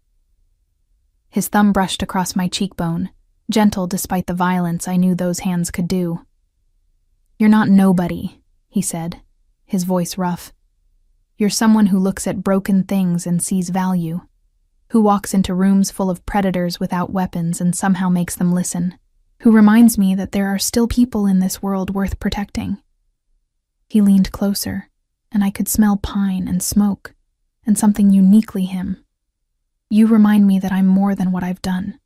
His thumb brushed across my cheekbone, gentle despite the violence I knew those hands could do. "You're not nobody," he said, his voice rough. "You're someone who looks at broken things and sees value, who walks into rooms full of predators without weapons and somehow makes them listen, who reminds me that there are still people in this world worth protecting." He leaned closer, and I could smell pine and smoke, and something uniquely him. "You remind me that I'm more than what I've done.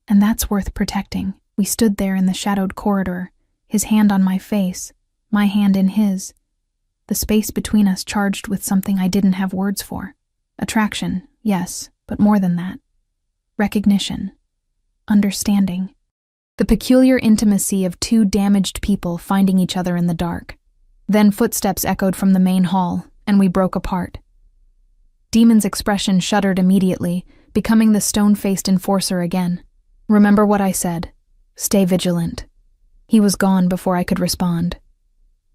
And that's worth protecting." We stood there in the shadowed corridor, his hand on my face, my hand in his, the space between us charged with something I didn't have words for. Attraction, yes, but more than that. Recognition. Understanding. The peculiar intimacy of two damaged people finding each other in the dark. Then footsteps echoed from the main hall, and we broke apart. Demon's expression shuddered immediately, becoming the stone-faced enforcer again. "Remember what I said. Stay vigilant." He was gone before I could respond.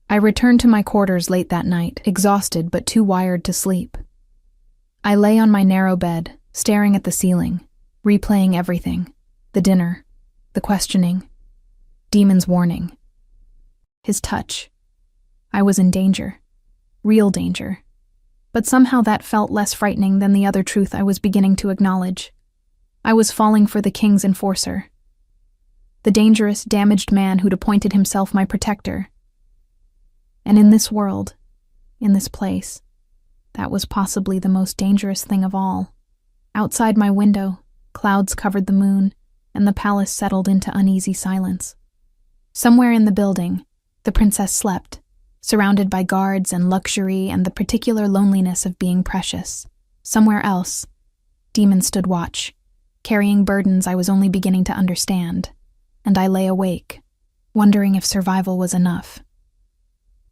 I returned to my quarters late that night, exhausted but too wired to sleep. I lay on my narrow bed, staring at the ceiling, replaying everything. The dinner, the questioning, Demon's warning. His touch. I was in danger. Real danger. But somehow that felt less frightening than the other truth I was beginning to acknowledge. I was falling for the king's enforcer. The dangerous, damaged man who'd appointed himself my protector. And in this world, in this place, that was possibly the most dangerous thing of all. Outside my window, clouds covered the moon, and the palace settled into uneasy silence. Somewhere in the building, the princess slept, surrounded by guards and luxury and the particular loneliness of being precious. Somewhere else, Demon stood watch, carrying burdens I was only beginning to understand, and I lay awake, wondering if survival was enough,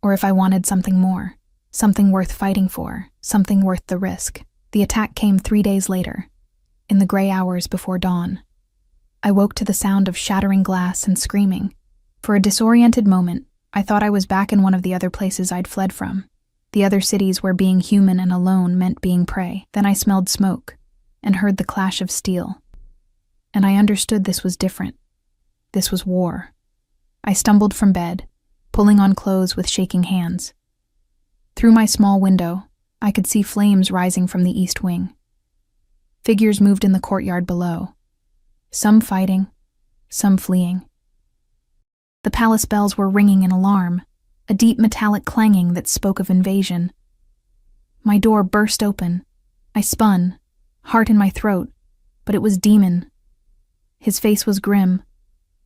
or if I wanted something more, something worth fighting for, something worth the risk. The attack came 3 days later, in the gray hours before dawn. I woke to the sound of shattering glass and screaming. For a disoriented moment, I thought I was back in one of the other places I'd fled from, the other cities where being human and alone meant being prey. Then I smelled smoke and heard the clash of steel. And I understood this was different. This was war. I stumbled from bed, pulling on clothes with shaking hands. Through my small window, I could see flames rising from the east wing. Figures moved in the courtyard below, some fighting, some fleeing. The palace bells were ringing in alarm, a deep metallic clanging that spoke of invasion. My door burst open. I spun, heart in my throat, but it was Demon. His face was grim.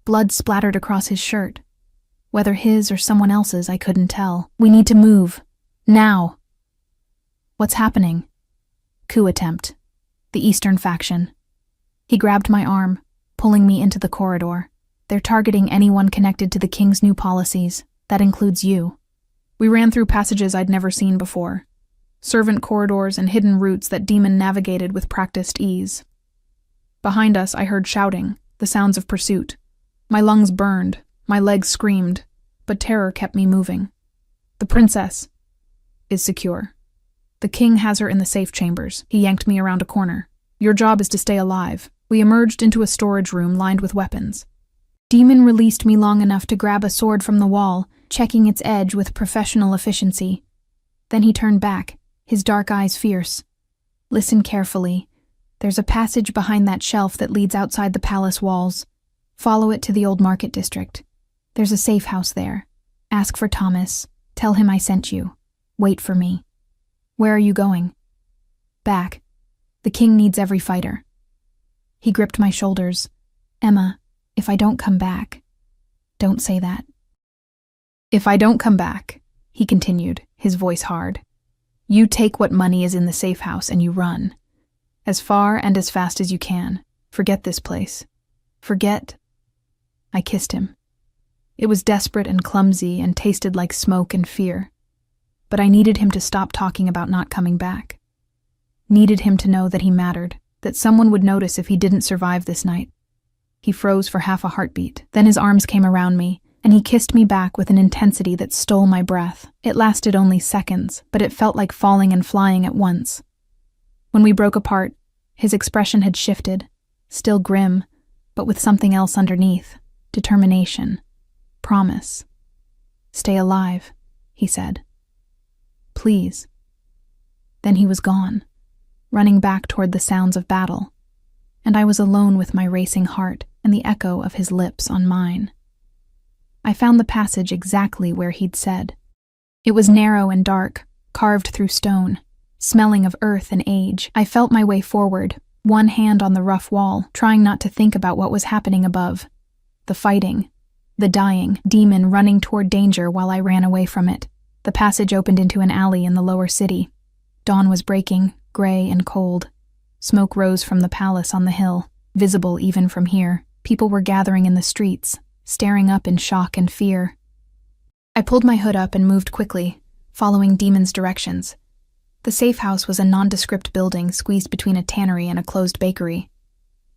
Blood splattered across his shirt. Whether his or someone else's, I couldn't tell. "We need to move. Now." "What's happening?" "Coup attempt. The Eastern faction." He grabbed my arm, pulling me into the corridor. "They're targeting anyone connected to the king's new policies. That includes you." We ran through passages I'd never seen before. Servant corridors and hidden routes that Demon navigated with practiced ease. Behind us, I heard shouting, the sounds of pursuit. My lungs burned, my legs screamed, but terror kept me moving. "The princess is secure. The king has her in the safe chambers." He yanked me around a corner. "Your job is to stay alive." We emerged into a storage room lined with weapons. Demon released me long enough to grab a sword from the wall, checking its edge with professional efficiency. Then he turned back, his dark eyes fierce. "Listen carefully. There's a passage behind that shelf that leads outside the palace walls. Follow it to the old market district. There's a safe house there. Ask for Thomas. Tell him I sent you. Wait for me." "Where are you going?" "Back. The king needs every fighter." He gripped my shoulders. "Emma, if I don't come back, don't say that." "If I don't come back," he continued, his voice hard, "you take what money is in the safe house and you run. As far and as fast as you can. Forget this place. Forget." I kissed him. It was desperate and clumsy and tasted like smoke and fear. But I needed him to stop talking about not coming back. Needed him to know that he mattered, that someone would notice if he didn't survive this night. He froze for half a heartbeat. Then his arms came around me, and he kissed me back with an intensity that stole my breath. It lasted only seconds, but it felt like falling and flying at once. When we broke apart, his expression had shifted, still grim, but with something else underneath. Determination. Promise. "Stay alive," he said. "Please." Then he was gone, running back toward the sounds of battle, and I was alone with my racing heart and the echo of his lips on mine. I found the passage exactly where he'd said. It was narrow and dark, carved through stone, smelling of earth and age. I felt my way forward, one hand on the rough wall, trying not to think about what was happening above. The fighting, the dying, Demon running toward danger while I ran away from it. The passage opened into an alley in the lower city. Dawn was breaking, gray and cold. Smoke rose from the palace on the hill, visible even from here. People were gathering in the streets, staring up in shock and fear. I pulled my hood up and moved quickly, following Demon's directions. The safe house was a nondescript building squeezed between a tannery and a closed bakery.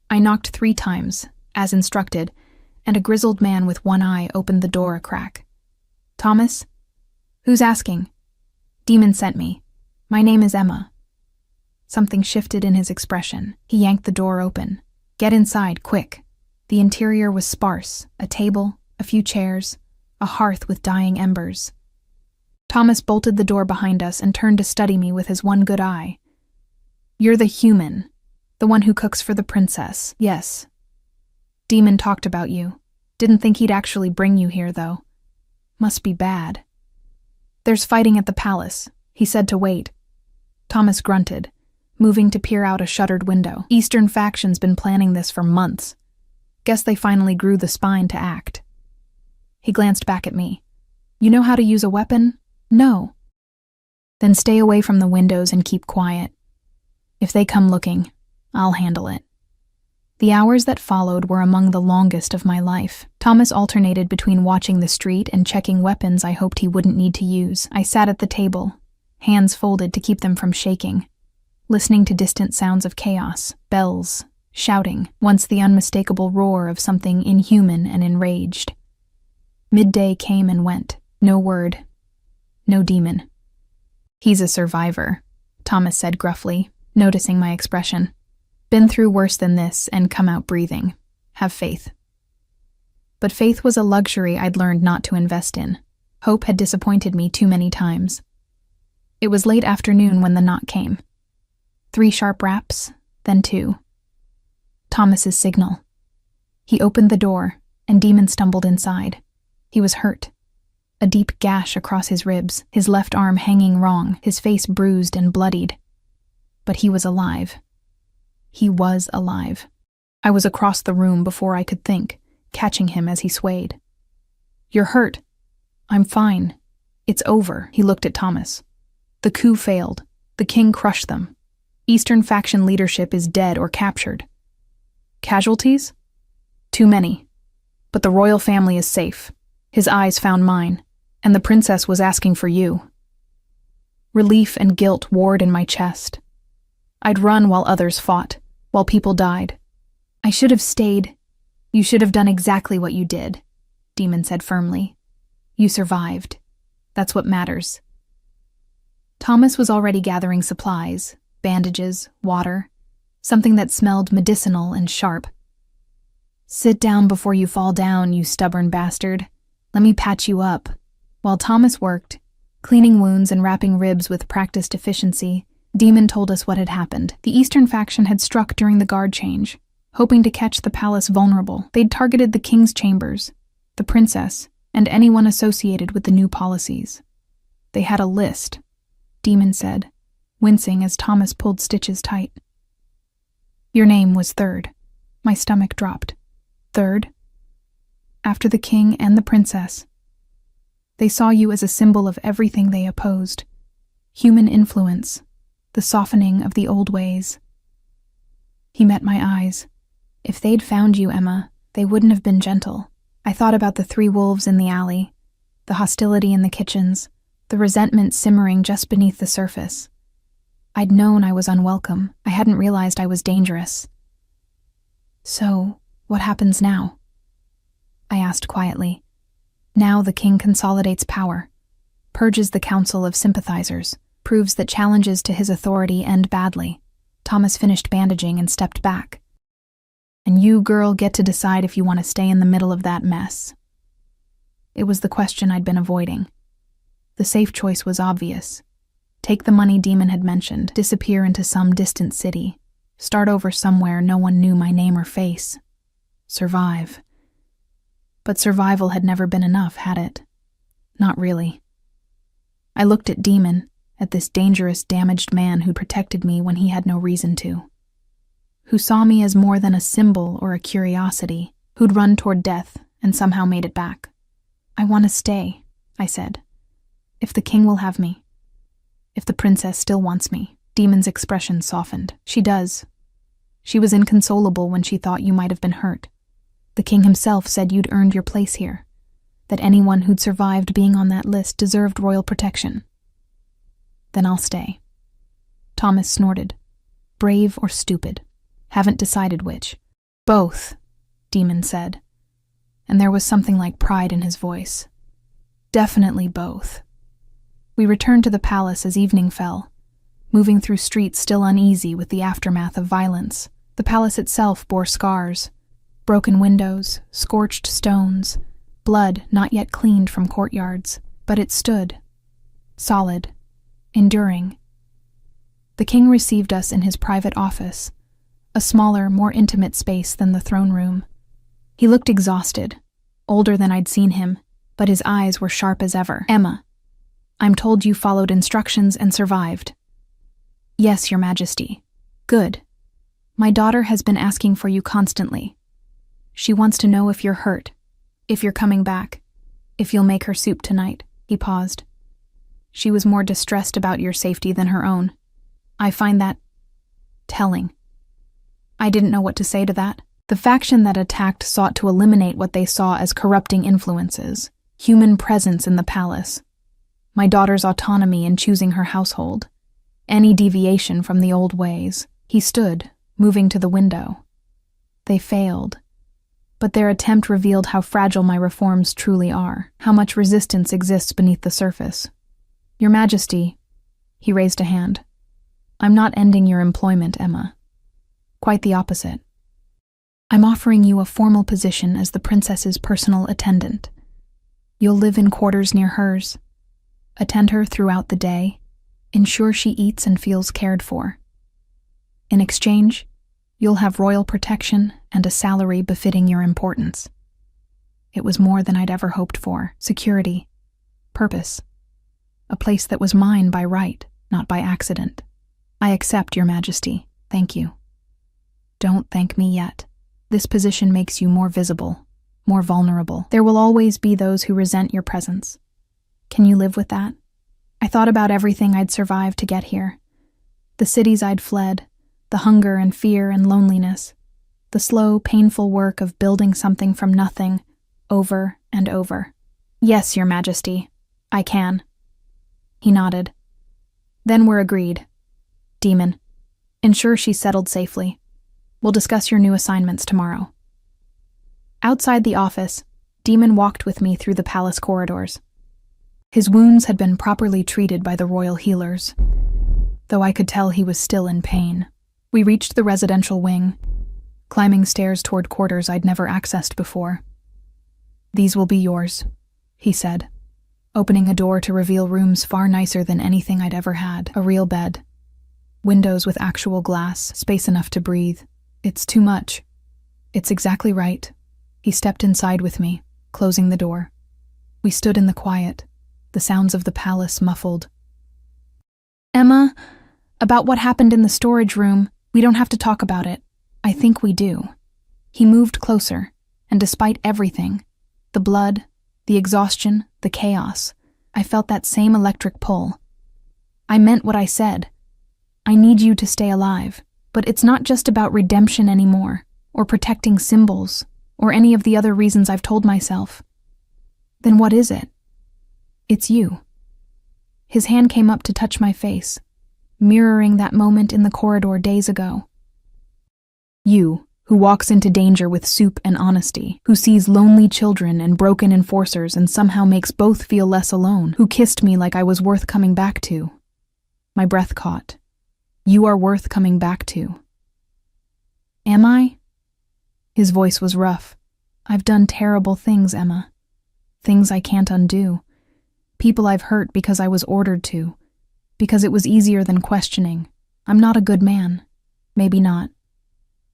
I knocked 3 times, as instructed, and a grizzled man with one eye opened the door a crack. "Thomas?" "Who's asking?" "Demon sent me. My name is Emma." Something shifted in his expression. He yanked the door open. "Get inside, quick." The interior was sparse, a table, a few chairs, a hearth with dying embers. Thomas bolted the door behind us and turned to study me with his one good eye. "You're the human, the one who cooks for the princess." "Yes." "Demon talked about you. Didn't think he'd actually bring you here, though. Must be bad." "There's fighting at the palace. He said to wait." Thomas grunted, moving to peer out a shuttered window. "Eastern faction's been planning this for months. Guess they finally grew the spine to act." He glanced back at me. "You know how to use a weapon?" "No." "Then stay away from the windows and keep quiet. If they come looking, I'll handle it." The hours that followed were among the longest of my life. Thomas alternated between watching the street and checking weapons I hoped he wouldn't need to use. I sat at the table, hands folded to keep them from shaking, listening to distant sounds of chaos, bells, shouting, once the unmistakable roar of something inhuman and enraged. Midday came and went. No word. No Demon. "He's a survivor," Thomas said gruffly, noticing my expression. "Been through worse than this and come out breathing. Have faith." But faith was a luxury I'd learned not to invest in. Hope had disappointed me too many times. It was late afternoon when the knock came. 3 sharp raps, then 2. Thomas's signal. He opened the door, and Demon stumbled inside. He was hurt. A deep gash across his ribs, his left arm hanging wrong, his face bruised and bloodied. But he was alive. He was alive. I was across the room before I could think, catching him as he swayed. "You're hurt." "I'm fine. It's over." He looked at Thomas. "The coup failed. The king crushed them. Eastern faction leadership is dead or captured." "Casualties?" "Too many. But the royal family is safe." His eyes found mine, and the princess was asking for you. Relief and guilt warred in my chest. I'd run while others fought, while people died. "I should have stayed." "You should have done exactly what you did," Demon said firmly. "You survived. That's what matters." Thomas was already gathering supplies, bandages, water, something that smelled medicinal and sharp. "Sit down before you fall down, you stubborn bastard. Let me patch you up." While Thomas worked, cleaning wounds and wrapping ribs with practiced efficiency, Demon told us what had happened. The Eastern faction had struck during the guard change, hoping to catch the palace vulnerable. They'd targeted the king's chambers, the princess, and anyone associated with the new policies. They had a list, Demon said, wincing as Thomas pulled stitches tight. "Your name was third." My stomach dropped. "Third?" "After the king and the princess. They saw you as a symbol of everything they opposed. Human influence, the softening of the old ways." He met my eyes. "If they'd found you, Emma, they wouldn't have been gentle." I thought about the 3 wolves in the alley, the hostility in the kitchens, the resentment simmering just beneath the surface. I'd known I was unwelcome. I hadn't realized I was dangerous. "So, what happens now?" I asked quietly. "Now the king consolidates power, purges the council of sympathizers, proves that challenges to his authority end badly." Thomas finished bandaging and stepped back. "And you, girl, get to decide if you want to stay in the middle of that mess." It was the question I'd been avoiding. The safe choice was obvious. Take the money Demon had mentioned, disappear into some distant city, start over somewhere no one knew my name or face. Survive. But survival had never been enough, had it? Not really. I looked at Demon, at this dangerous, damaged man who protected me when he had no reason to. Who saw me as more than a symbol or a curiosity, who'd run toward death and somehow made it back. "I want to stay," I said. "If the king will have me. If the princess still wants me." Demon's expression softened. "She does. She was inconsolable when she thought you might have been hurt. The king himself said you'd earned your place here, that anyone who'd survived being on that list deserved royal protection." "Then I'll stay." Thomas snorted. "Brave or stupid? Haven't decided which." "Both," Demon said, and there was something like pride in his voice. "Definitely both." We returned to the palace as evening fell, moving through streets still uneasy with the aftermath of violence. The palace itself bore scars, broken windows, scorched stones, blood not yet cleaned from courtyards, but it stood, solid, enduring. The king received us in his private office, a smaller, more intimate space than the throne room. He looked exhausted, older than I'd seen him, but his eyes were sharp as ever. "Emma, I'm told you followed instructions and survived." "Yes, Your Majesty." "Good. My daughter has been asking for you constantly. She wants to know if you're hurt, if you're coming back, if you'll make her soup tonight." He paused. "She was more distressed about your safety than her own. I find that telling." I didn't know what to say to that. The faction that attacked sought to eliminate what they saw as corrupting influences, human presence in the palace, my daughter's autonomy in choosing her household, any deviation from the old ways. He stood, moving to the window. They failed. But their attempt revealed how fragile my reforms truly are, how much resistance exists beneath the surface. "Your Majesty," he raised a hand, "I'm not ending your employment, Emma. Quite the opposite. I'm offering you a formal position as the princess's personal attendant. You'll live in quarters near hers, attend her throughout the day, ensure she eats and feels cared for. In exchange, you'll have royal protection and a salary befitting your importance. It was more than I'd ever hoped for. Security, purpose, a place that was mine by right, not by accident. I accept, Your Majesty. Thank you. Don't thank me yet. This position makes you more visible, more vulnerable. There will always be those who resent your presence. Can you live with that? I thought about everything I'd survived to get here. The cities I'd fled, the hunger and fear and loneliness, the slow, painful work of building something from nothing, over and over. Yes, Your Majesty, I can. He nodded. Then we're agreed. Demon, ensure she's settled safely. We'll discuss your new assignments tomorrow. Outside the office, Demon walked with me through the palace corridors. His wounds had been properly treated by the royal healers, though I could tell he was still in pain. We reached the residential wing, climbing stairs toward quarters I'd never accessed before. These will be yours, he said, opening a door to reveal rooms far nicer than anything I'd ever had. A real bed, windows with actual glass, space enough to breathe. It's too much. It's exactly right. He stepped inside with me, closing the door. We stood in the quiet, the sounds of the palace muffled. Emma, about what happened in the storage room, we don't have to talk about it. I think we do. He moved closer, and despite everything, the blood, the exhaustion, the chaos, I felt that same electric pull. I meant what I said. I need you to stay alive, but it's not just about redemption anymore, or protecting symbols, or any of the other reasons I've told myself. Then what is it? It's you. His hand came up to touch my face, mirroring that moment in the corridor days ago. You, who walks into danger with soup and honesty, who sees lonely children and broken enforcers and somehow makes both feel less alone, who kissed me like I was worth coming back to. My breath caught. You are worth coming back to. Am I? His voice was rough. I've done terrible things, Emma. Things I can't undo. People I've hurt because I was ordered to. Because it was easier than questioning. I'm not a good man. Maybe not.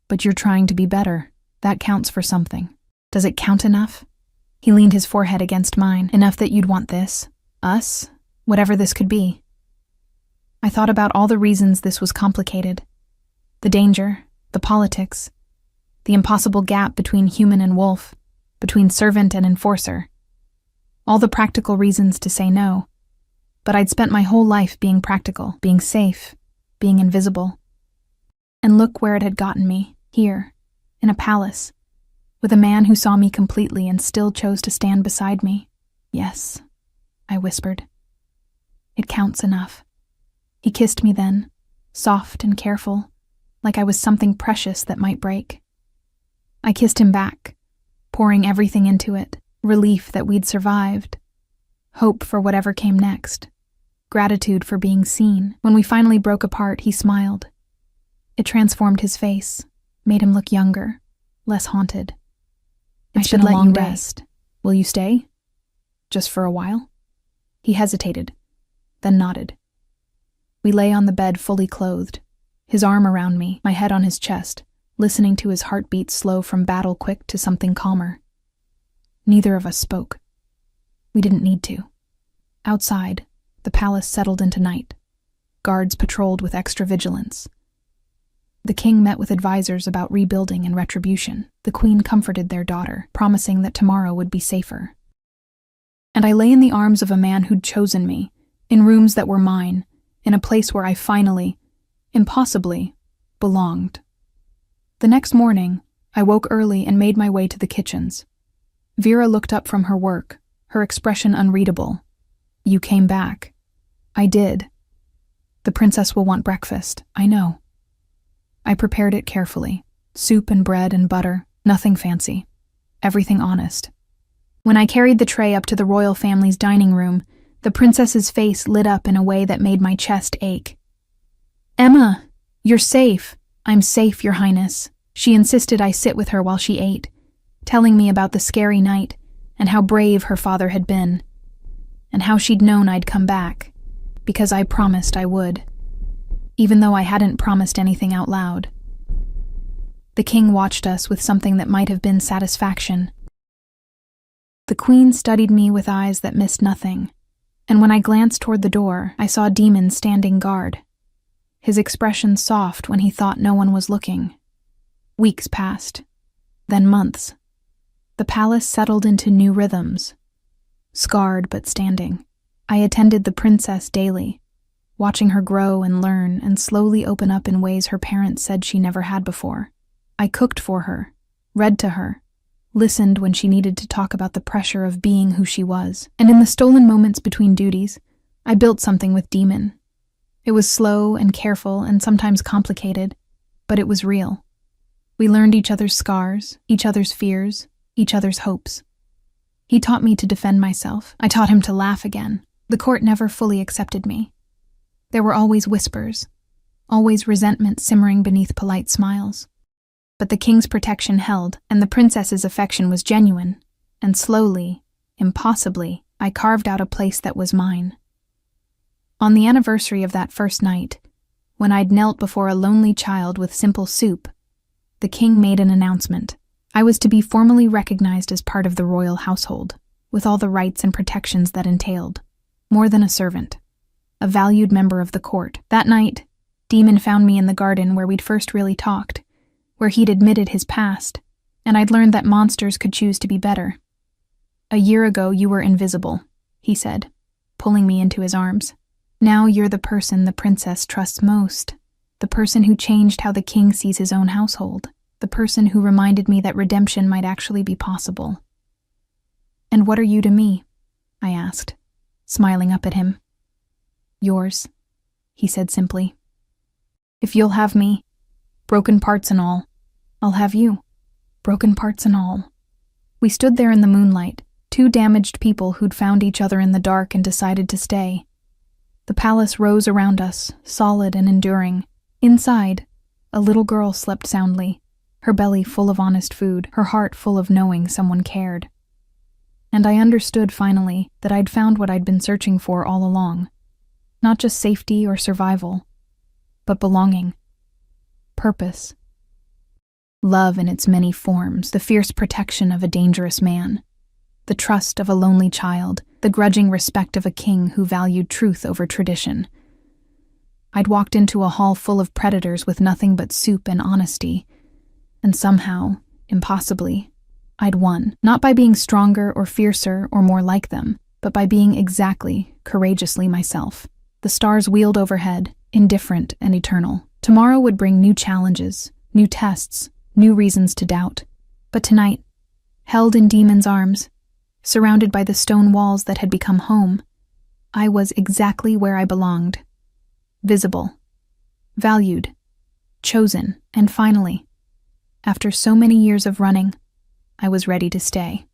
But you're trying to be better. That counts for something. Does it count enough? He leaned his forehead against mine. Enough that you'd want this? Us? Whatever this could be. I thought about all the reasons this was complicated. The danger, the politics, the impossible gap between human and wolf, between servant and enforcer. All the practical reasons to say no. But I'd spent my whole life being practical, being safe, being invisible. And look where it had gotten me. Here, in a palace, with a man who saw me completely and still chose to stand beside me. Yes, I whispered. It counts enough. He kissed me then, soft and careful, like I was something precious that might break. I kissed him back, pouring everything into it, relief that we'd survived, hope for whatever came next, gratitude for being seen. When we finally broke apart, he smiled. It transformed his face, made him look younger, less haunted. I should let you rest. Will you stay? Just for a while? He hesitated, then nodded. We lay on the bed fully clothed, his arm around me, my head on his chest, listening to his heartbeat slow from battle quick to something calmer. Neither of us spoke. We didn't need to. Outside, the palace settled into night. Guards patrolled with extra vigilance. The king met with advisors about rebuilding and retribution. The queen comforted their daughter, promising that tomorrow would be safer. And I lay in the arms of a man who'd chosen me, in rooms that were mine, in a place where I finally, impossibly, belonged. The next morning, I woke early and made my way to the kitchens. Vera looked up from her work, her expression unreadable. You came back. I did. The princess will want breakfast, I know. I prepared it carefully. Soup and bread and butter, nothing fancy. Everything honest. When I carried the tray up to the royal family's dining room, the princess's face lit up in a way that made my chest ache. Emma, you're safe. I'm safe, Your Highness. She insisted I sit with her while she ate, telling me about the scary night and how brave her father had been, and how she'd known I'd come back, because I promised I would, even though I hadn't promised anything out loud. The king watched us with something that might have been satisfaction. The queen studied me with eyes that missed nothing, and when I glanced toward the door, I saw Demon standing guard, his expression soft when he thought no one was looking. Weeks passed, then months. The palace settled into new rhythms, scarred but standing. I attended the princess daily, watching her grow and learn and slowly open up in ways her parents said she never had before. I cooked for her, read to her, listened when she needed to talk about the pressure of being who she was. And in the stolen moments between duties, I built something with Demon. It was slow and careful and sometimes complicated, but it was real. We learned each other's scars, each other's fears, each other's hopes. He taught me to defend myself. I taught him to laugh again. The court never fully accepted me. There were always whispers, always resentment simmering beneath polite smiles. But the king's protection held, and the princess's affection was genuine, and slowly, impossibly, I carved out a place that was mine. On the anniversary of that first night, when I'd knelt before a lonely child with simple soup, the king made an announcement. I was to be formally recognized as part of the royal household, with all the rights and protections that entailed. More than a servant, a valued member of the court. That night, Demon found me in the garden where we'd first really talked, where he'd admitted his past, and I'd learned that monsters could choose to be better. "A year ago you were invisible," he said, pulling me into his arms. "Now you're the person the princess trusts most, the person who changed how the king sees his own household, the person who reminded me that redemption might actually be possible." "And what are you to me?" I asked, smiling up at him. "Yours," he said simply. "If you'll have me, broken parts and all, I'll have you, broken parts and all." We stood there in the moonlight, two damaged people who'd found each other in the dark and decided to stay. The palace rose around us, solid and enduring. Inside, a little girl slept soundly, her belly full of honest food, her heart full of knowing someone cared. And I understood finally that I'd found what I'd been searching for all along. Not just safety or survival, but belonging. Purpose. Love in its many forms, the fierce protection of a dangerous man, the trust of a lonely child, the grudging respect of a king who valued truth over tradition. I'd walked into a hall full of predators with nothing but soup and honesty, and somehow, impossibly, I'd won, not by being stronger or fiercer or more like them, but by being exactly, courageously myself. The stars wheeled overhead, indifferent and eternal. Tomorrow would bring new challenges, new tests, new reasons to doubt. But tonight, held in Demon's arms, surrounded by the stone walls that had become home, I was exactly where I belonged. Visible, valued, chosen, and finally, after so many years of running, I was ready to stay.